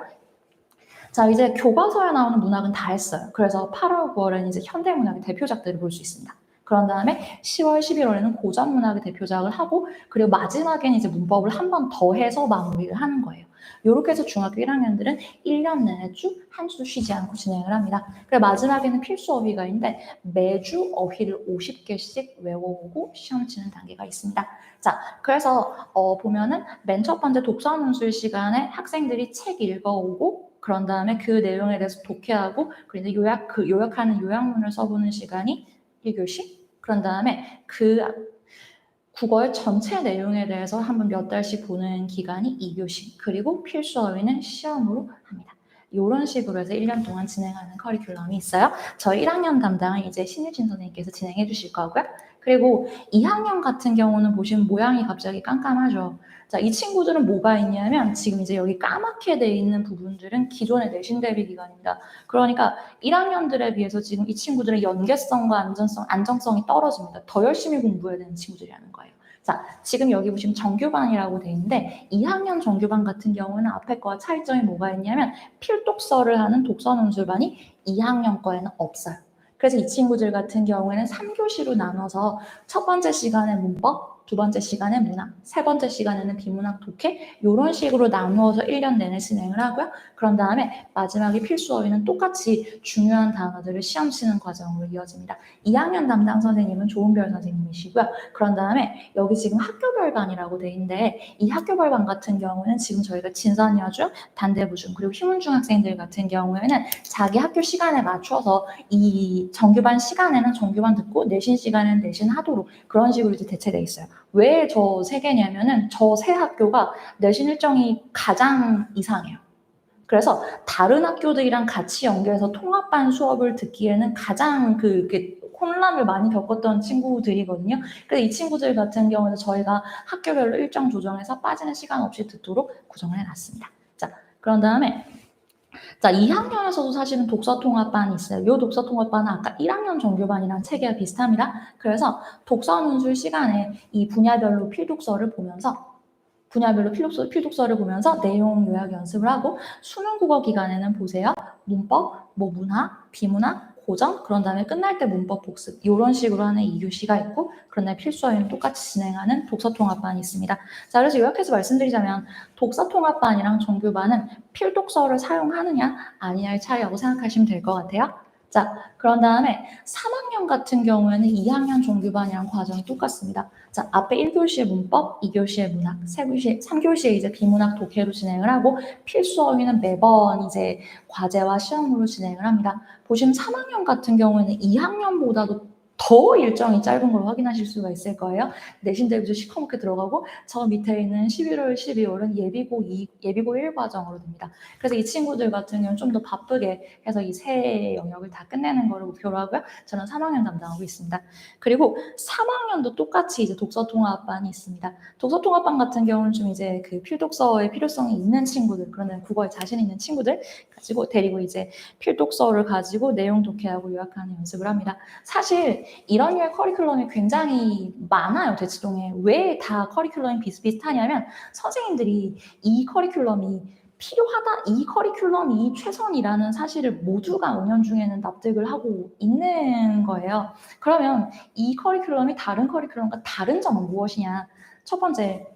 자, 이제 교과서에 나오는 문학은 다 했어요. 그래서 8월, 9월에는 이제 현대문학의 대표작들을 볼 수 있습니다. 그런 다음에 10월, 11월에는 고전문학의 대표작을 하고, 그리고 마지막에는 이제 문법을 한 번 더 해서 마무리를 하는 거예요. 이렇게 해서 중학교 1학년들은 1년 내내 쭉 한 주도 쉬지 않고 진행을 합니다. 그리고 마지막에는 필수 어휘가 있는데 매주 어휘를 50개씩 외워오고 시험 치는 단계가 있습니다. 자, 그래서 보면은 맨 첫 번째 독서 논술 시간에 학생들이 책 읽어오고 그런 다음에 그 내용에 대해서 독해하고 그리고 요약하는 요약문을 써보는 시간이 1교시. 그런 다음에 그 국어의 전체 내용에 대해서 한번 몇 달씩 보는 기간이 2교시, 그리고 필수 어휘는 시험으로 합니다. 이런 식으로 해서 1년 동안 진행하는 커리큘럼이 있어요. 저희 1학년 담당은 이제 신유진 선생님께서 진행해 주실 거고요. 그리고 2학년 같은 경우는 보시면 모양이 갑자기 깜깜하죠. 자, 이 친구들은 뭐가 있냐면 지금 이제 여기 까맣게 돼 있는 부분들은 기존의 내신 대비 기간입니다. 그러니까 1학년들에 비해서 지금 이 친구들의 연계성과 안정성이 떨어집니다. 더 열심히 공부해야 되는 친구들이라는 거예요. 자, 지금 여기 보시면 정규반이라고 돼 있는데 2학년 정규반 같은 경우는 앞에 거와 차이점이 뭐가 있냐면 필독서를 하는 독서논술반이 2학년 거에는 없어요. 그래서 이 친구들 같은 경우에는 3교시로 나눠서 첫 번째 시간에 문법, 두 번째 시간에 문학, 세 번째 시간에는 비문학 독해 이런 식으로 나누어서 1년 내내 진행을 하고요. 그런 다음에 마지막에 필수 어휘는 똑같이 중요한 단어들을 시험 치는 과정으로 이어집니다. 2학년 담당 선생님은 조은별 선생님이시고요. 그런 다음에 여기 지금 학교별반이라고 돼 있는데 이 학교별반 같은 경우는 지금 저희가 진선여중, 단대부중 그리고 휴문중 학생들 같은 경우에는 자기 학교 시간에 맞춰서 이 정규반 시간에는 정규반 듣고 내신 시간에는 내신 하도록 그런 식으로 이제 대체돼 있어요. 왜 저 세 개냐면은 저 세 학교가 내신 일정이 가장 이상해요. 그래서 다른 학교들이랑 같이 연계해서 통합반 수업을 듣기에는 가장 이렇게 혼란을 많이 겪었던 친구들이거든요. 그래서 이 친구들 같은 경우는 저희가 학교별로 일정 조정해서 빠지는 시간 없이 듣도록 구성을 해놨습니다. 자, 그런 다음에 자, 2학년에서도 사실은 독서통합반이 있어요. 이 독서통합반은 아까 1학년 정규반이랑 체계가 비슷합니다. 그래서 독서논술 시간에 이 분야별로 필독서를 보면서 필독서를 보면서 내용 요약 연습을 하고 수능 국어 기간에는 보세요. 문법, 문학, 비문학, 고전, 그런 다음에 끝날 때 문법 복습 이런 식으로 하는 2교시가 있고 그런 다음에 필수 어휘는 똑같이 진행하는 독서통합반이 있습니다. 자, 그래서 요약해서 말씀드리자면 독서통합반이랑 정규반은 필독서를 사용하느냐 아니냐의 차이라고 생각하시면 될 것 같아요. 자, 그런 다음에 3학년 같은 경우에는 2학년 정규반이랑 과정이 똑같습니다. 자, 앞에 1교시의 문법, 2교시의 문학, 3교시에 이제 비문학 독해로 진행을 하고 필수 어휘는 매번 이제 과제와 시험으로 진행을 합니다. 보시면 3학년 같은 경우에는 2학년보다도 더 일정이 짧은 걸 확인하실 수가 있을 거예요. 내신 대비도 시커멓게 들어가고 저 밑에 있는 11월, 12월은 예비고 1 과정으로 됩니다. 그래서 이 친구들 같은 경우는 좀 더 바쁘게 해서 이 세 영역을 다 끝내는 거를 목표로 하고요. 저는 3학년 담당하고 있습니다. 그리고 3학년도 똑같이 이제 독서통합반이 있습니다. 독서통합반 같은 경우는 좀 이제 그 필독서의 필요성이 있는 친구들, 그러면 국어에 자신 있는 친구들 가지고 데리고 이제 필독서를 가지고 내용 독해하고 요약하는 연습을 합니다. 사실 이런 류의 커리큘럼이 굉장히 많아요, 대치동에. 왜 다 커리큘럼이 비슷비슷하냐면 선생님들이 이 커리큘럼이 필요하다, 이 커리큘럼이 최선이라는 사실을 모두가 은연중에는 납득을 하고 있는 거예요. 그러면 이 커리큘럼이 다른 커리큘럼과 다른 점은 무엇이냐? 첫 번째,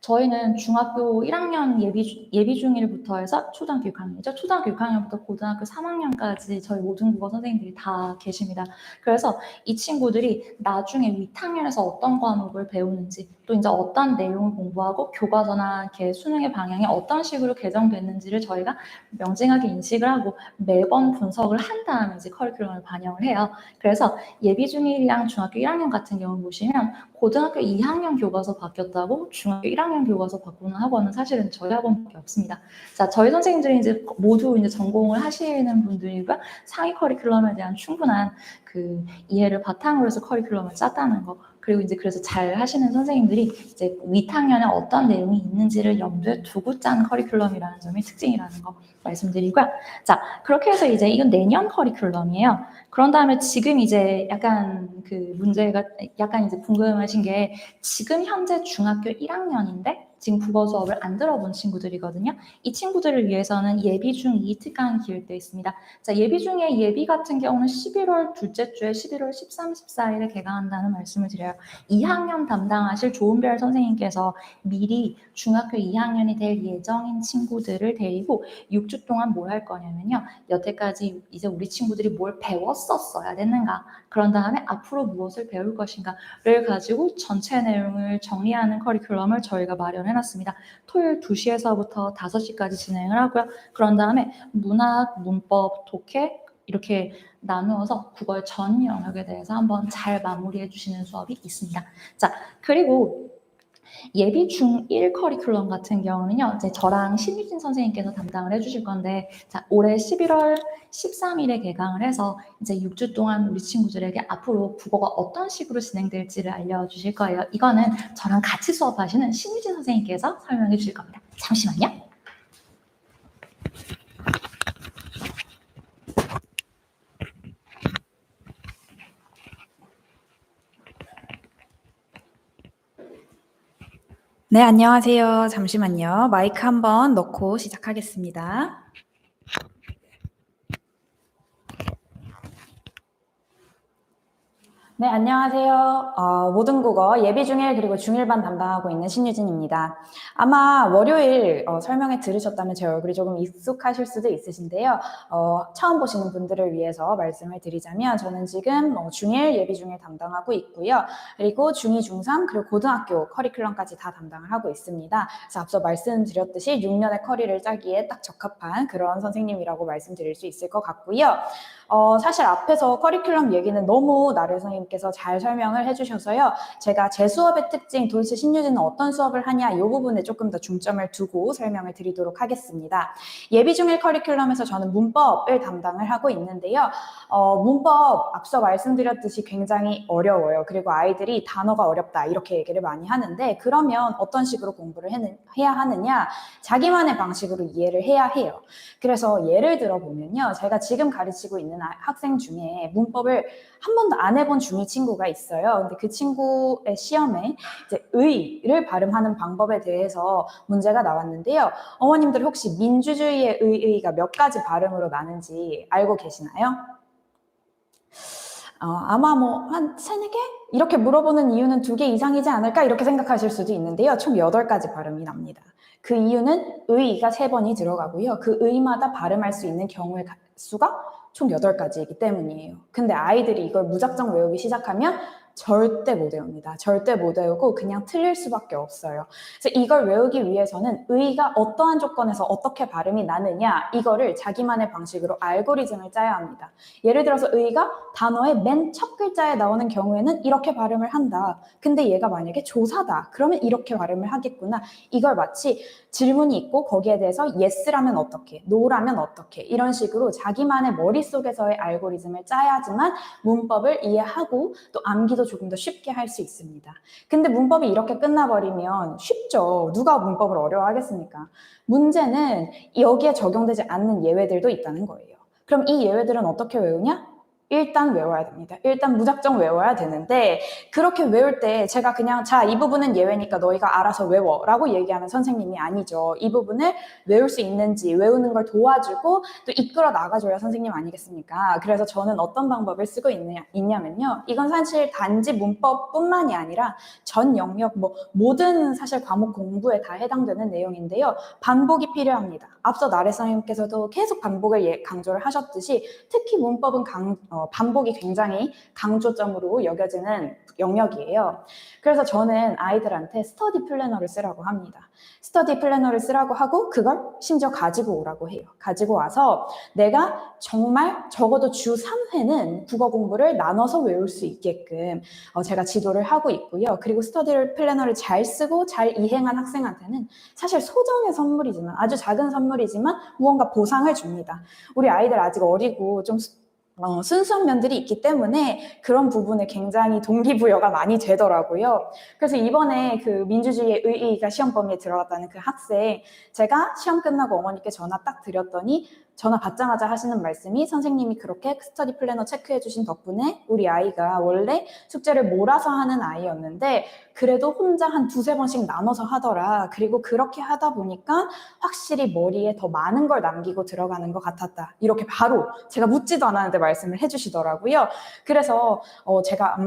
저희는 중학교 1학년 예비 중일부터 해서 초등학교 6학년이죠. 초등학교 6학년부터 고등학교 3학년까지 저희 모든 국어 선생님들이 다 계십니다. 그래서 이 친구들이 나중에 위탁년에서 어떤 과목을 배우는지 또 이제 어떤 내용을 공부하고 교과서나 이렇게 수능의 방향이 어떤 식으로 개정됐는지를 저희가 명징하게 인식을 하고 매번 분석을 한 다음에 이제 커리큘럼을 반영을 해요. 그래서 예비 중일이랑 중학교 1학년 같은 경우 보시면 고등학교 2학년 교과서 바뀌었다고 중학교 1학년 교과서 바꾸는 학원은 사실은 저희 학원밖에 없습니다. 자, 저희 선생님들이 이제 모두 이제 전공을 하시는 분들이고요. 상위 커리큘럼에 대한 충분한 그 이해를 바탕으로 해서 커리큘럼을 짰다는 거. 그리고 이제 그래서 잘 하시는 선생님들이 이제 위탁년에 어떤 내용이 있는지를 염두에 두고 짠 커리큘럼이라는 점이 특징이라는 거 말씀드리고요. 자, 그렇게 해서 이제 이건 내년 커리큘럼이에요. 그런 다음에 지금 이제 약간 그 문제가 약간 이제 궁금하신 게 지금 현재 중학교 1학년인데 지금 국어 수업을 안 들어본 친구들이거든요. 이 친구들을 위해서는 예비 중2 특강 기획되어 있습니다. 자, 예비 중에 예비 같은 경우는 11월 둘째 주에 11월 13, 14일에 개강한다는 말씀을 드려요. 2학년 담당하실 조은별 선생님께서 미리 중학교 2학년이 될 예정인 친구들을 데리고 6주 동안 뭘 할 거냐면요. 여태까지 이제 우리 친구들이 뭘 배웠었어야 됐는가, 그런 다음에 앞으로 무엇을 배울 것인가를 가지고 전체 내용을 정리하는 커리큘럼을 저희가 마련해놨습니다. 토요일 2시에서부터 5시까지 진행을 하고요. 그런 다음에 문학, 문법, 독해 이렇게 나누어서 국어의 전 영역에 대해서 한번 잘 마무리해 주시는 수업이 있습니다. 자, 그리고 예비 중1 커리큘럼 같은 경우는요, 이제 저랑 신유진 선생님께서 담당을 해주실 건데, 자, 올해 11월 13일에 개강을 해서 이제 6주 동안 우리 친구들에게 앞으로 국어가 어떤 식으로 진행될지를 알려주실 거예요. 이거는 저랑 같이 수업하시는 신유진 선생님께서 설명해 주실 겁니다. 잠시만요. 네, 안녕하세요. 잠시만요. 마이크 한번 넣고 시작하겠습니다. 네, 안녕하세요. 모든 국어 예비 중1 그리고 중1반 담당하고 있는 신유진입니다. 아마 월요일 설명회 들으셨다면 제 얼굴이 조금 익숙하실 수도 있으신데요. 처음 보시는 분들을 위해서 말씀을 드리자면 저는 지금 중1, 예비 중1 담당하고 있고요. 그리고 중2, 중3 그리고 고등학교 커리큘럼까지 다 담당을 하고 있습니다. 그래서 앞서 말씀드렸듯이 6년의 커리를 짜기에 딱 적합한 그런 선생님이라고 말씀드릴 수 있을 것 같고요. 사실 앞에서 커리큘럼 얘기는 너무 나래 선생님께서 잘 설명을 해주셔서요. 제가 제 수업의 특징, 도대체 신유진은 어떤 수업을 하냐 이 부분에 조금 더 중점을 두고 설명을 드리도록 하겠습니다. 예비 중1 커리큘럼에서 저는 문법을 담당을 하고 있는데요. 문법 앞서 말씀드렸듯이 굉장히 어려워요. 그리고 아이들이 단어가 어렵다 이렇게 얘기를 많이 하는데 그러면 어떤 식으로 공부를 해야 하느냐? 자기만의 방식으로 이해를 해야 해요. 그래서 예를 들어보면요. 제가 지금 가르치고 있는 학생 중에 문법을 한 번도 안 해본 중2 친구가 있어요. 근데 그 친구의 시험에 이제 의를 발음하는 방법에 대해서 문제가 나왔는데요. 어머님들 혹시 민주주의의 의가 몇 가지 발음으로 나는지 알고 계시나요? 아마 한 3-4개? 이렇게 물어보는 이유는 2개 이상이지 않을까? 이렇게 생각하실 수도 있는데요. 총 8가지 발음이 납니다. 그 이유는 의가 3번이 들어가고요. 그 의마다 발음할 수 있는 경우의 수가 총 8가지이기 때문이에요. 근데 아이들이 이걸 무작정 외우기 시작하면 절대 못 외웁니다. 절대 못 외우고 그냥 틀릴 수밖에 없어요. 그래서 이걸 외우기 위해서는 의가 어떠한 조건에서 어떻게 발음이 나느냐 이거를 자기만의 방식으로 알고리즘을 짜야 합니다. 예를 들어서 의가 단어의 맨 첫 글자에 나오는 경우에는 이렇게 발음을 한다. 근데 얘가 만약에 조사다. 그러면 이렇게 발음을 하겠구나. 이걸 마치 질문이 있고 거기에 대해서 yes라면 어떻게, no라면 어떻게 이런 식으로 자기만의 머릿속에서의 알고리즘을 짜야지만 문법을 이해하고 또 암기도 조금 더 쉽게 할 수 있습니다. 근데 문법이 이렇게 끝나버리면 쉽죠. 누가 문법을 어려워하겠습니까? 문제는 여기에 적용되지 않는 예외들도 있다는 거예요. 그럼 이 예외들은 어떻게 외우냐? 일단 외워야 됩니다. 일단 무작정 외워야 되는데 그렇게 외울 때 제가 그냥 자, 이 부분은 예외니까 너희가 알아서 외워 라고 얘기하는 선생님이 아니죠. 이 부분을 외울 수 있는지 외우는 걸 도와주고 또 이끌어 나가줘야 선생님 아니겠습니까? 그래서 저는 어떤 방법을 쓰고 있냐면요. 이건 사실 단지 문법뿐만이 아니라 전 영역 모든 사실 과목 공부에 다 해당되는 내용인데요. 반복이 필요합니다. 앞서 나래 선생님께서도 계속 반복을 강조를 하셨듯이 특히 문법은 반복이 굉장히 강조점으로 여겨지는 영역이에요. 그래서 저는 아이들한테 스터디 플래너를 쓰라고 합니다. 스터디 플래너를 쓰라고 하고 그걸 심지어 가지고 오라고 해요. 가지고 와서 내가 정말 적어도 주 3회는 국어 공부를 나눠서 외울 수 있게끔 제가 지도를 하고 있고요. 그리고 스터디 플래너를 잘 쓰고 잘 이행한 학생한테는 사실 소정의 선물이지만 아주 작은 선물이지만 무언가 보상을 줍니다. 우리 아이들 아직 어리고 좀 순수한 면들이 있기 때문에 그런 부분에 굉장히 동기부여가 많이 되더라고요. 그래서 이번에 그 민주주의의 의의가 시험 범위에 들어갔다는 그 학생, 제가 시험 끝나고 어머니께 전화 딱 드렸더니 전화 받자마자 하시는 말씀이 선생님이 그렇게 스터디 플래너 체크해 주신 덕분에 우리 아이가 원래 숙제를 몰아서 하는 아이였는데 그래도 혼자 한 2-3번씩 나눠서 하더라. 그리고 그렇게 하다 보니까 확실히 머리에 더 많은 걸 남기고 들어가는 것 같았다. 이렇게 바로 제가 묻지도 않았는데 말씀을 해주시더라고요. 그래서 제가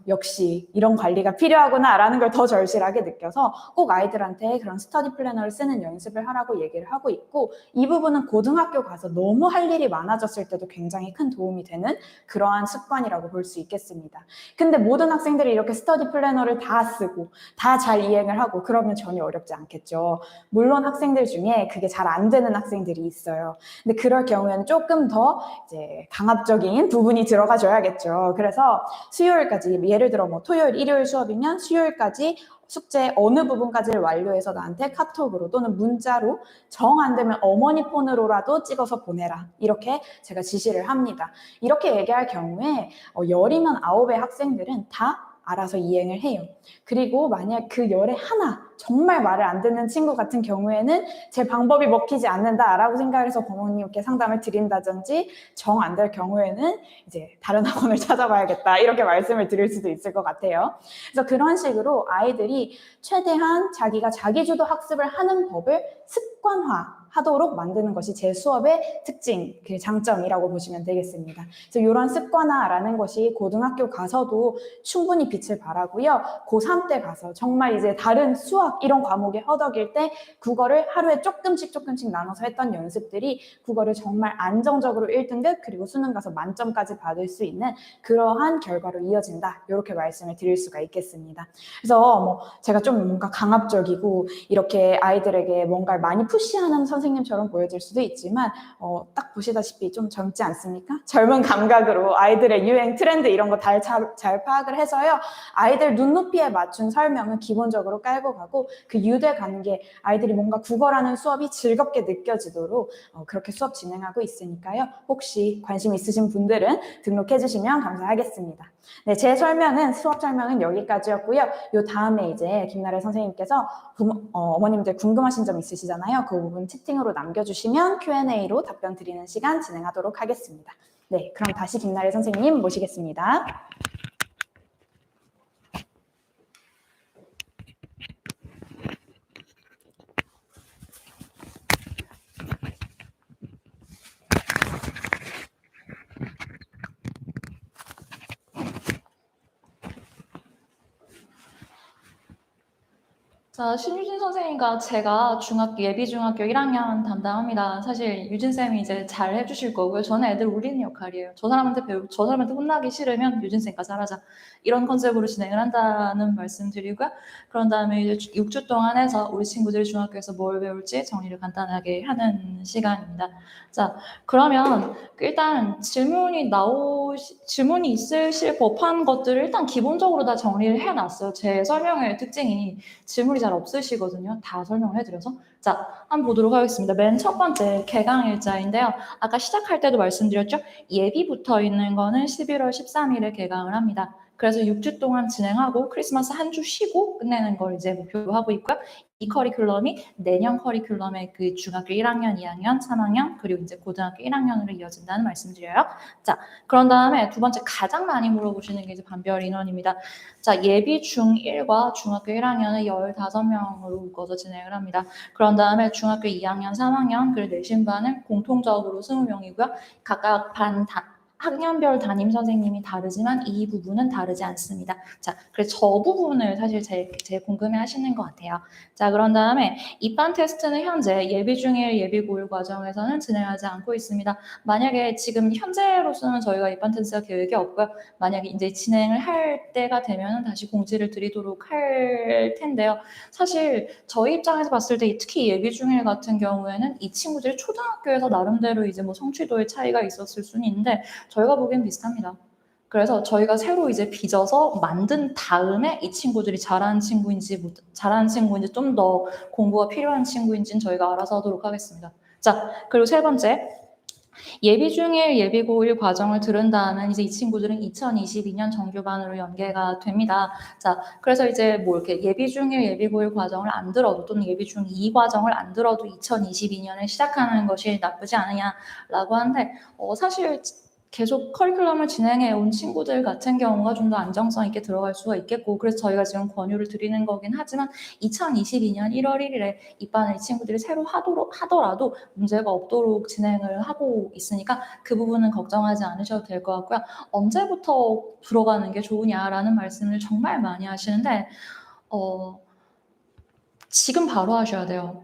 역시 이런 관리가 필요하구나라는 걸 더 절실하게 느껴서 꼭 아이들한테 그런 스터디 플래너를 쓰는 연습을 하라고 얘기를 하고 있고 이 부분은 고등학교 가서 너무 할 일이 많아졌을 때도 굉장히 큰 도움이 되는 그러한 습관이라고 볼 수 있겠습니다. 근데 모든 학생들이 이렇게 스터디 플래너를 다 쓰고 다 잘 이행을 하고 그러면 전혀 어렵지 않겠죠. 물론 학생들 중에 그게 잘 안 되는 학생들이 있어요. 근데 그럴 경우에는 조금 더 이제 강압적인 부분이 들어가 줘야겠죠. 그래서 수요일까지 예를 들어 토요일, 일요일 수업이면 수요일까지 숙제 어느 부분까지를 완료해서 나한테 카톡으로 또는 문자로 정 안 되면 어머니 폰으로라도 찍어서 보내라. 이렇게 제가 지시를 합니다. 이렇게 얘기할 경우에 열이면 9의 학생들은 다 알아서 이행을 해요. 그리고 만약 그 열에 하나 정말 말을 안 듣는 친구 같은 경우에는 제 방법이 먹히지 않는다라고 생각을 해서 부모님께 상담을 드린다든지 정 안 될 경우에는 이제 다른 학원을 찾아봐야겠다 이렇게 말씀을 드릴 수도 있을 것 같아요. 그래서 그런 식으로 아이들이 최대한 자기가 자기주도 학습을 하는 법을 습관화 하도록 만드는 것이 제 수업의 특징, 그 장점이라고 보시면 되겠습니다. 그래서 이런 습관화라는 것이 고등학교 가서도 충분히 빛을 발하고요. 고3 때 가서 정말 이제 다른 수학 이런 과목에 허덕일 때 국어를 하루에 조금씩 나눠서 했던 연습들이 국어를 정말 안정적으로 1등급 그리고 수능 가서 만점까지 받을 수 있는 그러한 결과로 이어진다. 이렇게 말씀을 드릴 수가 있겠습니다. 그래서 제가 좀 뭔가 강압적이고 이렇게 아이들에게 뭔가를 많이 푸시하는 선생님처럼 보여질 수도 있지만 딱 보시다시피 좀 젊지 않습니까? 젊은 감각으로 아이들의 유행, 트렌드 이런 거 잘 파악을 해서요. 아이들 눈높이에 맞춘 설명은 기본적으로 깔고 가고 그 유대가는 게 아이들이 뭔가 국어라는 수업이 즐겁게 느껴지도록 그렇게 수업 진행하고 있으니까요. 혹시 관심 있으신 분들은 등록해 주시면 감사하겠습니다. 네, 제 수업 설명은 여기까지였고요. 요 다음에 이제 김나래 선생님께서 어머님들 궁금하신 점 있으시잖아요. 그 부분 채팅으로 남겨주시면 Q&A로 답변 드리는 시간 진행하도록 하겠습니다. 네, 그럼 다시 김나래 선생님 모시겠습니다. 자, 신유진 선생님과 제가 예비중학교 1학년 담당합니다. 사실 유진쌤이 이제 잘 해주실 거고요. 저는 애들 울리는 역할이에요. 저 사람한테 혼나기 싫으면 유진쌤과 잘하자. 이런 컨셉으로 진행을 한다는 말씀 드리고요. 그런 다음에 이제 6주 동안 해서 우리 친구들이 중학교에서 뭘 배울지 정리를 간단하게 하는 시간입니다. 자, 그러면 일단 질문이 있으실 법한 것들을 일단 기본적으로 다 정리를 해놨어요. 제 설명의 특징이 질문이 잘 없으시거든요. 다 설명을 해드려서. 자, 한번 보도록 하겠습니다. 맨 첫 번째 개강일자인데요. 아까 시작할 때도 말씀드렸죠? 예비 붙어 있는 거는 11월 13일에 개강을 합니다. 그래서 6주 동안 진행하고 크리스마스 한 주 쉬고 끝내는 걸 이제 목표로 하고 있고요. 이 커리큘럼이 내년 커리큘럼의 그 중학교 1학년, 2학년, 3학년 그리고 이제 고등학교 1학년으로 이어진다는 말씀드려요. 자, 그런 다음에 두 번째 가장 많이 물어보시는 게 이제 반별 인원입니다. 자, 예비 중1과 중학교 1학년은 15명으로 묶어서 진행을 합니다. 그런 다음에 중학교 2학년, 3학년 그리고 내신반은 공통적으로 20명이고요. 각각 학년별 담임 선생님이 다르지만 이 부분은 다르지 않습니다. 자, 그래서 저 부분을 사실 제일 궁금해 하시는 것 같아요. 자, 그런 다음에 입반 테스트는 현재 예비 중1, 예비 고1 과정에서는 진행하지 않고 있습니다. 만약에 지금 현재로서는 저희가 입반 테스트가 계획이 없고요. 만약에 이제 진행을 할 때가 되면 다시 공지를 드리도록 할 텐데요. 사실 저희 입장에서 봤을 때 특히 예비 중1 같은 경우에는 이 친구들이 초등학교에서 나름대로 이제 뭐 성취도의 차이가 있었을 수는 있는데 저희가 보기엔 비슷합니다. 그래서 저희가 새로 이제 빚어서 만든 다음에 이 친구들이 잘하는 친구인지 좀 더 공부가 필요한 친구인지는 저희가 알아서 하도록 하겠습니다. 자, 그리고 세 번째. 예비 중1, 예비 고1 과정을 들은 다음에 이제 이 친구들은 2022년 정규반으로 연계가 됩니다. 자, 그래서 이제 뭐 이렇게 예비 중1, 예비 고1 과정을 안 들어도 또는 예비 중2 과정을 안 들어도 2022년에 시작하는 것이 나쁘지 않으냐라고 하는데 사실 계속 커리큘럼을 진행해 온 친구들 같은 경우가 좀 더 안정성 있게 들어갈 수가 있겠고 그래서 저희가 지금 권유를 드리는 거긴 하지만 2022년 1월 1일에 입반을 이 친구들이 새로 하더라도 문제가 없도록 진행을 하고 있으니까 그 부분은 걱정하지 않으셔도 될 것 같고요. 언제부터 들어가는 게 좋으냐라는 말씀을 정말 많이 하시는데 지금 바로 하셔야 돼요.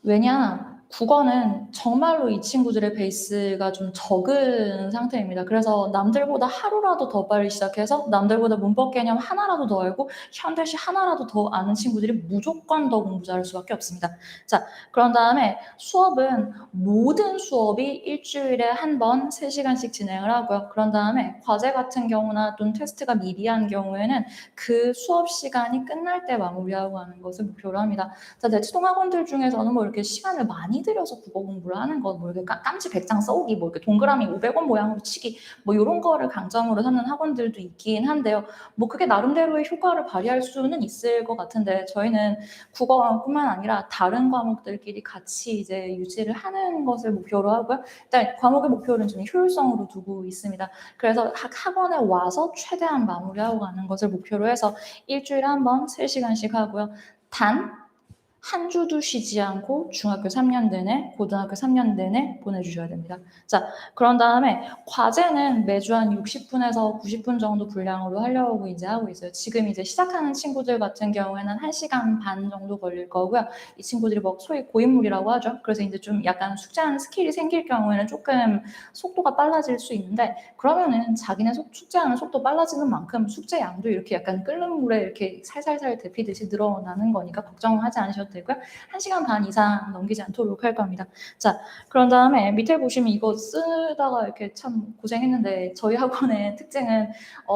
왜냐? 국어는 정말로 이 친구들의 베이스가 좀 적은 상태입니다. 그래서 남들보다 하루라도 더 빨리 시작해서 남들보다 문법 개념 하나라도 더 알고 현대시 하나라도 더 아는 친구들이 무조건 더 공부 잘할 수밖에 없습니다. 자, 그런 다음에 수업은 모든 수업이 일주일에 한 번 3시간씩 진행을 하고요. 그런 다음에 과제 같은 경우나 또는 테스트가 미비한 경우에는 그 수업 시간이 끝날 때 마무리하고 하는 것을 목표로 합니다. 자, 대치동 학원들 중에서는 뭐 이렇게 시간을 많이 들여서 국어 공부를 하는 것, 뭐 이렇게 깜지 100장 써오기, 뭐 이렇게 동그라미 500원 모양으로 치기, 뭐 이런 거를 강점으로 삼는 학원들도 있긴 한데요. 뭐 그게 나름대로의 효과를 발휘할 수는 있을 것 같은데 저희는 국어뿐만 아니라 다른 과목들끼리 같이 이제 유지를 하는 것을 목표로 하고요. 일단 과목의 목표는 좀 효율성으로 두고 있습니다. 그래서 학원에 와서 최대한 마무리하고 가는 것을 목표로 해서 일주일에 한 번 3시간씩 하고요. 단 한 주도 쉬지 않고 중학교 3년 내내, 고등학교 3년 내내 보내주셔야 됩니다. 자, 그런 다음에 과제는 매주 한 60분에서 90분 정도 분량으로 하려고 이제 하고 있어요. 지금 이제 시작하는 친구들 같은 경우에는 1시간 반 정도 걸릴 거고요. 이 친구들이 뭐 소위 고인물이라고 하죠. 그래서 이제 좀 약간 숙제하는 스킬이 생길 경우에는 조금 속도가 빨라질 수 있는데 그러면은 자기네 숙제하는 속도 빨라지는 만큼 숙제 양도 이렇게 약간 끓는 물에 이렇게 살살살 데피듯이 늘어나는 거니까 걱정하지 않으셔도 되고요. 1시간 반 이상 넘기지 않도록 할 겁니다. 자, 그런 다음에 밑에 보시면 이거 쓰다가 이렇게 참 고생했는데 저희 학원의 특징은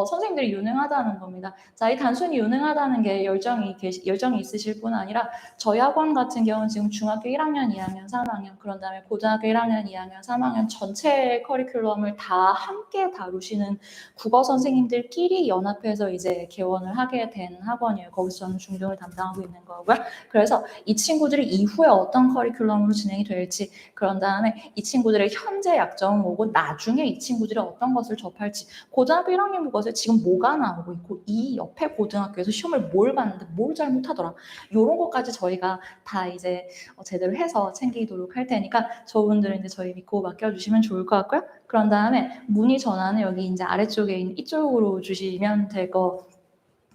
선생님들이 유능하다는 겁니다. 자, 이 단순히 유능하다는 게 열정이 있으실 뿐 아니라 저희 학원 같은 경우는 지금 중학교 1학년, 2학년, 3학년 그런 다음에 고등학교 1학년, 2학년, 3학년 전체 커리큘럼을 다 함께 다루시는 국어 선생님들끼리 연합해서 이제 개원을 하게 된 학원이에요. 거기서 저는 중등을 담당하고 있는 거고요. 그래서 이 친구들이 이후에 어떤 커리큘럼으로 진행이 될지 그런 다음에 이 친구들의 현재 약점은 뭐고 나중에 이 친구들이 어떤 것을 접할지 고등학교 1학년 국어에서 지금 뭐가 나오고 있고 이 옆에 고등학교에서 시험을 뭘 봤는데 뭘 잘못하더라 이런 것까지 저희가 다 이제 제대로 해서 챙기도록 할 테니까 저분들은 이제 저희 믿고 맡겨주시면 좋을 것 같고요. 그런 다음에 문의 전화는 여기 이제 아래쪽에 있는 이쪽으로 주시면 될 것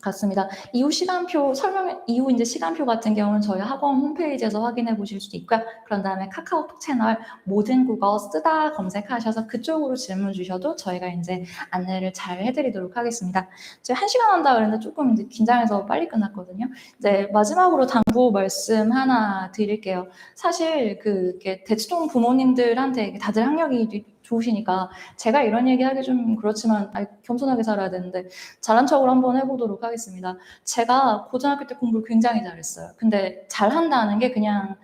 같습니다. 이후 이제 시간표 같은 경우는 저희 학원 홈페이지에서 확인해 보실 수도 있고요. 그런 다음에 카카오톡 채널 모든 국어 쓰다 검색하셔서 그쪽으로 질문 주셔도 저희가 이제 안내를 잘 해드리도록 하겠습니다. 제가 1시간 한다 그랬는데 조금 이제 긴장해서 빨리 끝났거든요. 이제 마지막으로 당부 말씀 하나 드릴게요. 사실 이렇게 대치동 부모님들한테 다들 학력이 좋으시니까 제가 이런 얘기하기 좀 그렇지만 겸손하게 살아야 되는데 잘한 척을 한번 해보도록 하겠습니다. 제가 고등학교 때 공부를 굉장히 잘했어요. 근데 잘한다는 게 그냥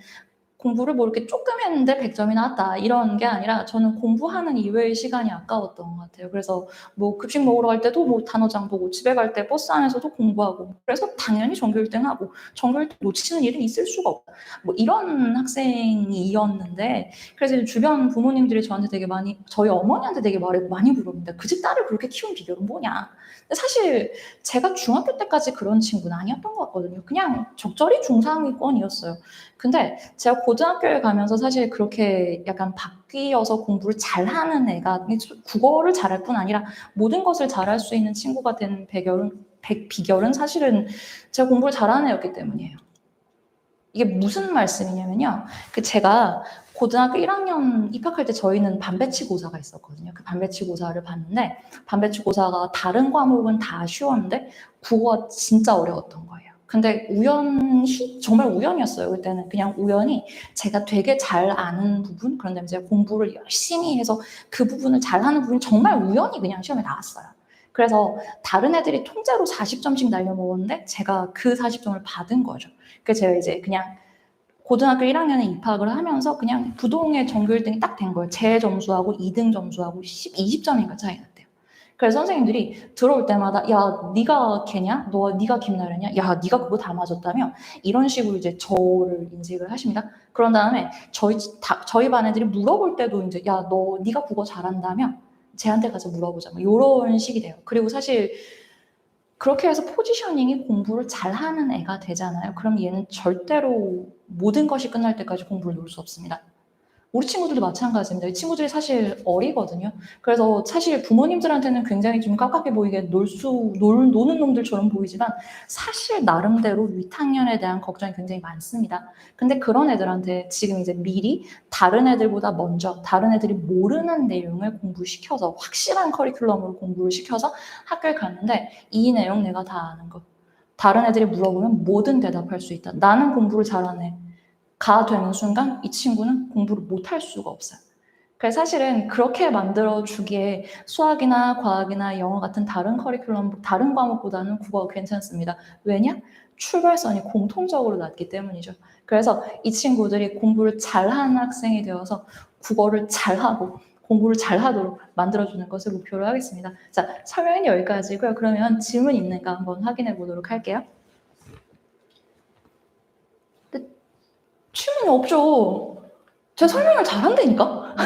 공부를 뭐 이렇게 조금 했는데 100점이 나왔다 이런 게 아니라 저는 공부하는 이외의 시간이 아까웠던 것 같아요. 그래서 뭐 급식 먹으러 갈 때도 뭐 단어장 보고 집에 갈 때 버스 안에서도 공부하고 그래서 당연히 전교 1등하고 전교 1등 놓치는 일은 있을 수가 없다. 뭐 이런 학생이었는데 그래서 이제 주변 부모님들이 저한테 되게 많이 저희 어머니한테 되게 많이 물어봅니다. 그 집 딸을 그렇게 키운 비결은 뭐냐? 근데 사실 제가 중학교 때까지 그런 친구는 아니었던 것 같거든요. 그냥 적절히 중상위권이었어요. 근데 제가 고등학교에 가면서 사실 그렇게 약간 바뀌어서 공부를 잘하는 애가 국어를 잘할 뿐 아니라 모든 것을 잘할 수 있는 친구가 된 비결은 사실은 제가 공부를 잘하는 애였기 때문이에요. 이게 무슨 말씀이냐면요. 제가 고등학교 1학년 입학할 때 저희는 반배치고사가 있었거든요. 그 반배치고사를 봤는데 반배치고사가 다른 과목은 다 쉬웠는데 국어가 진짜 어려웠던 거예요. 근데 정말 우연이었어요. 그때는 그냥 우연히 제가 되게 잘 아는 부분, 그런데 이제 공부를 열심히 해서 그 부분을 잘하는 부분이 정말 우연히 그냥 시험에 나왔어요. 그래서 다른 애들이 통째로 40점씩 날려먹었는데 제가 그 40점을 받은 거죠. 그래서 제가 이제 그냥 고등학교 1학년에 입학을 하면서 그냥 부동의 전교 1등이 딱 된 거예요. 제 점수하고 2등 점수하고 20점인가 차이 났대요. 그래서 선생님들이 들어올 때마다 야 네가 걔냐? 네가 김나연이야? 야 네가 그거 다 맞았다며? 이런 식으로 이제 저를 인식을 하십니다. 그런 다음에 저희 반 애들이 물어볼 때도 이제 야 네가 국어 잘한다며? 쟤한테 가서 물어보자. 뭐 이런 식이 돼요. 그리고 사실 그렇게 해서 포지셔닝이 공부를 잘하는 애가 되잖아요. 그럼 얘는 절대로 모든 것이 끝날 때까지 공부를 놓을 수 없습니다. 우리 친구들도 마찬가지입니다. 이 친구들이 사실 어리거든요. 그래서 사실 부모님들한테는 굉장히 좀 깝깝해 보이게 노는 놈들처럼 보이지만 사실 나름대로 위탁년에 대한 걱정이 굉장히 많습니다. 근데 그런 애들한테 지금 이제 미리 다른 애들보다 먼저 다른 애들이 모르는 내용을 공부시켜서 확실한 커리큘럼으로 공부를 시켜서 학교에 갔는데 이 내용 내가 다 아는 거. 다른 애들이 물어보면 뭐든 대답할 수 있다. 나는 공부를 잘하네. 가 되는 순간 이 친구는 공부를 못할 수가 없어요. 그래서 사실은 그렇게 만들어주기에 수학이나 과학이나 영어 같은 다른 커리큘럼, 다른 과목보다는 국어가 괜찮습니다. 왜냐? 출발선이 공통적으로 낮기 때문이죠. 그래서 이 친구들이 공부를 잘하는 학생이 되어서 국어를 잘하고 공부를 잘하도록 만들어주는 것을 목표로 하겠습니다. 자, 설명은 여기까지고요. 그러면 질문 있는가 한번 확인해 보도록 할게요. 질문이 없죠. 제가 설명을 잘한다니까?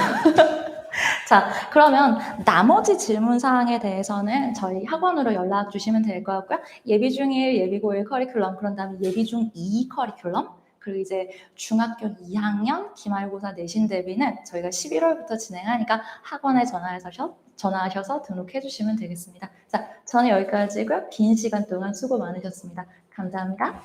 자, 그러면 나머지 질문 사항에 대해서는 저희 학원으로 연락 주시면 될 것 같고요. 예비 중1, 예비 고1 커리큘럼, 그런 다음에 예비 중2 커리큘럼, 그리고 이제 중학교 2학년 기말고사 내신 대비는 저희가 11월부터 진행하니까 학원에 전화하셔서 등록해 주시면 되겠습니다. 자, 저는 여기까지고요. 긴 시간 동안 수고 많으셨습니다. 감사합니다.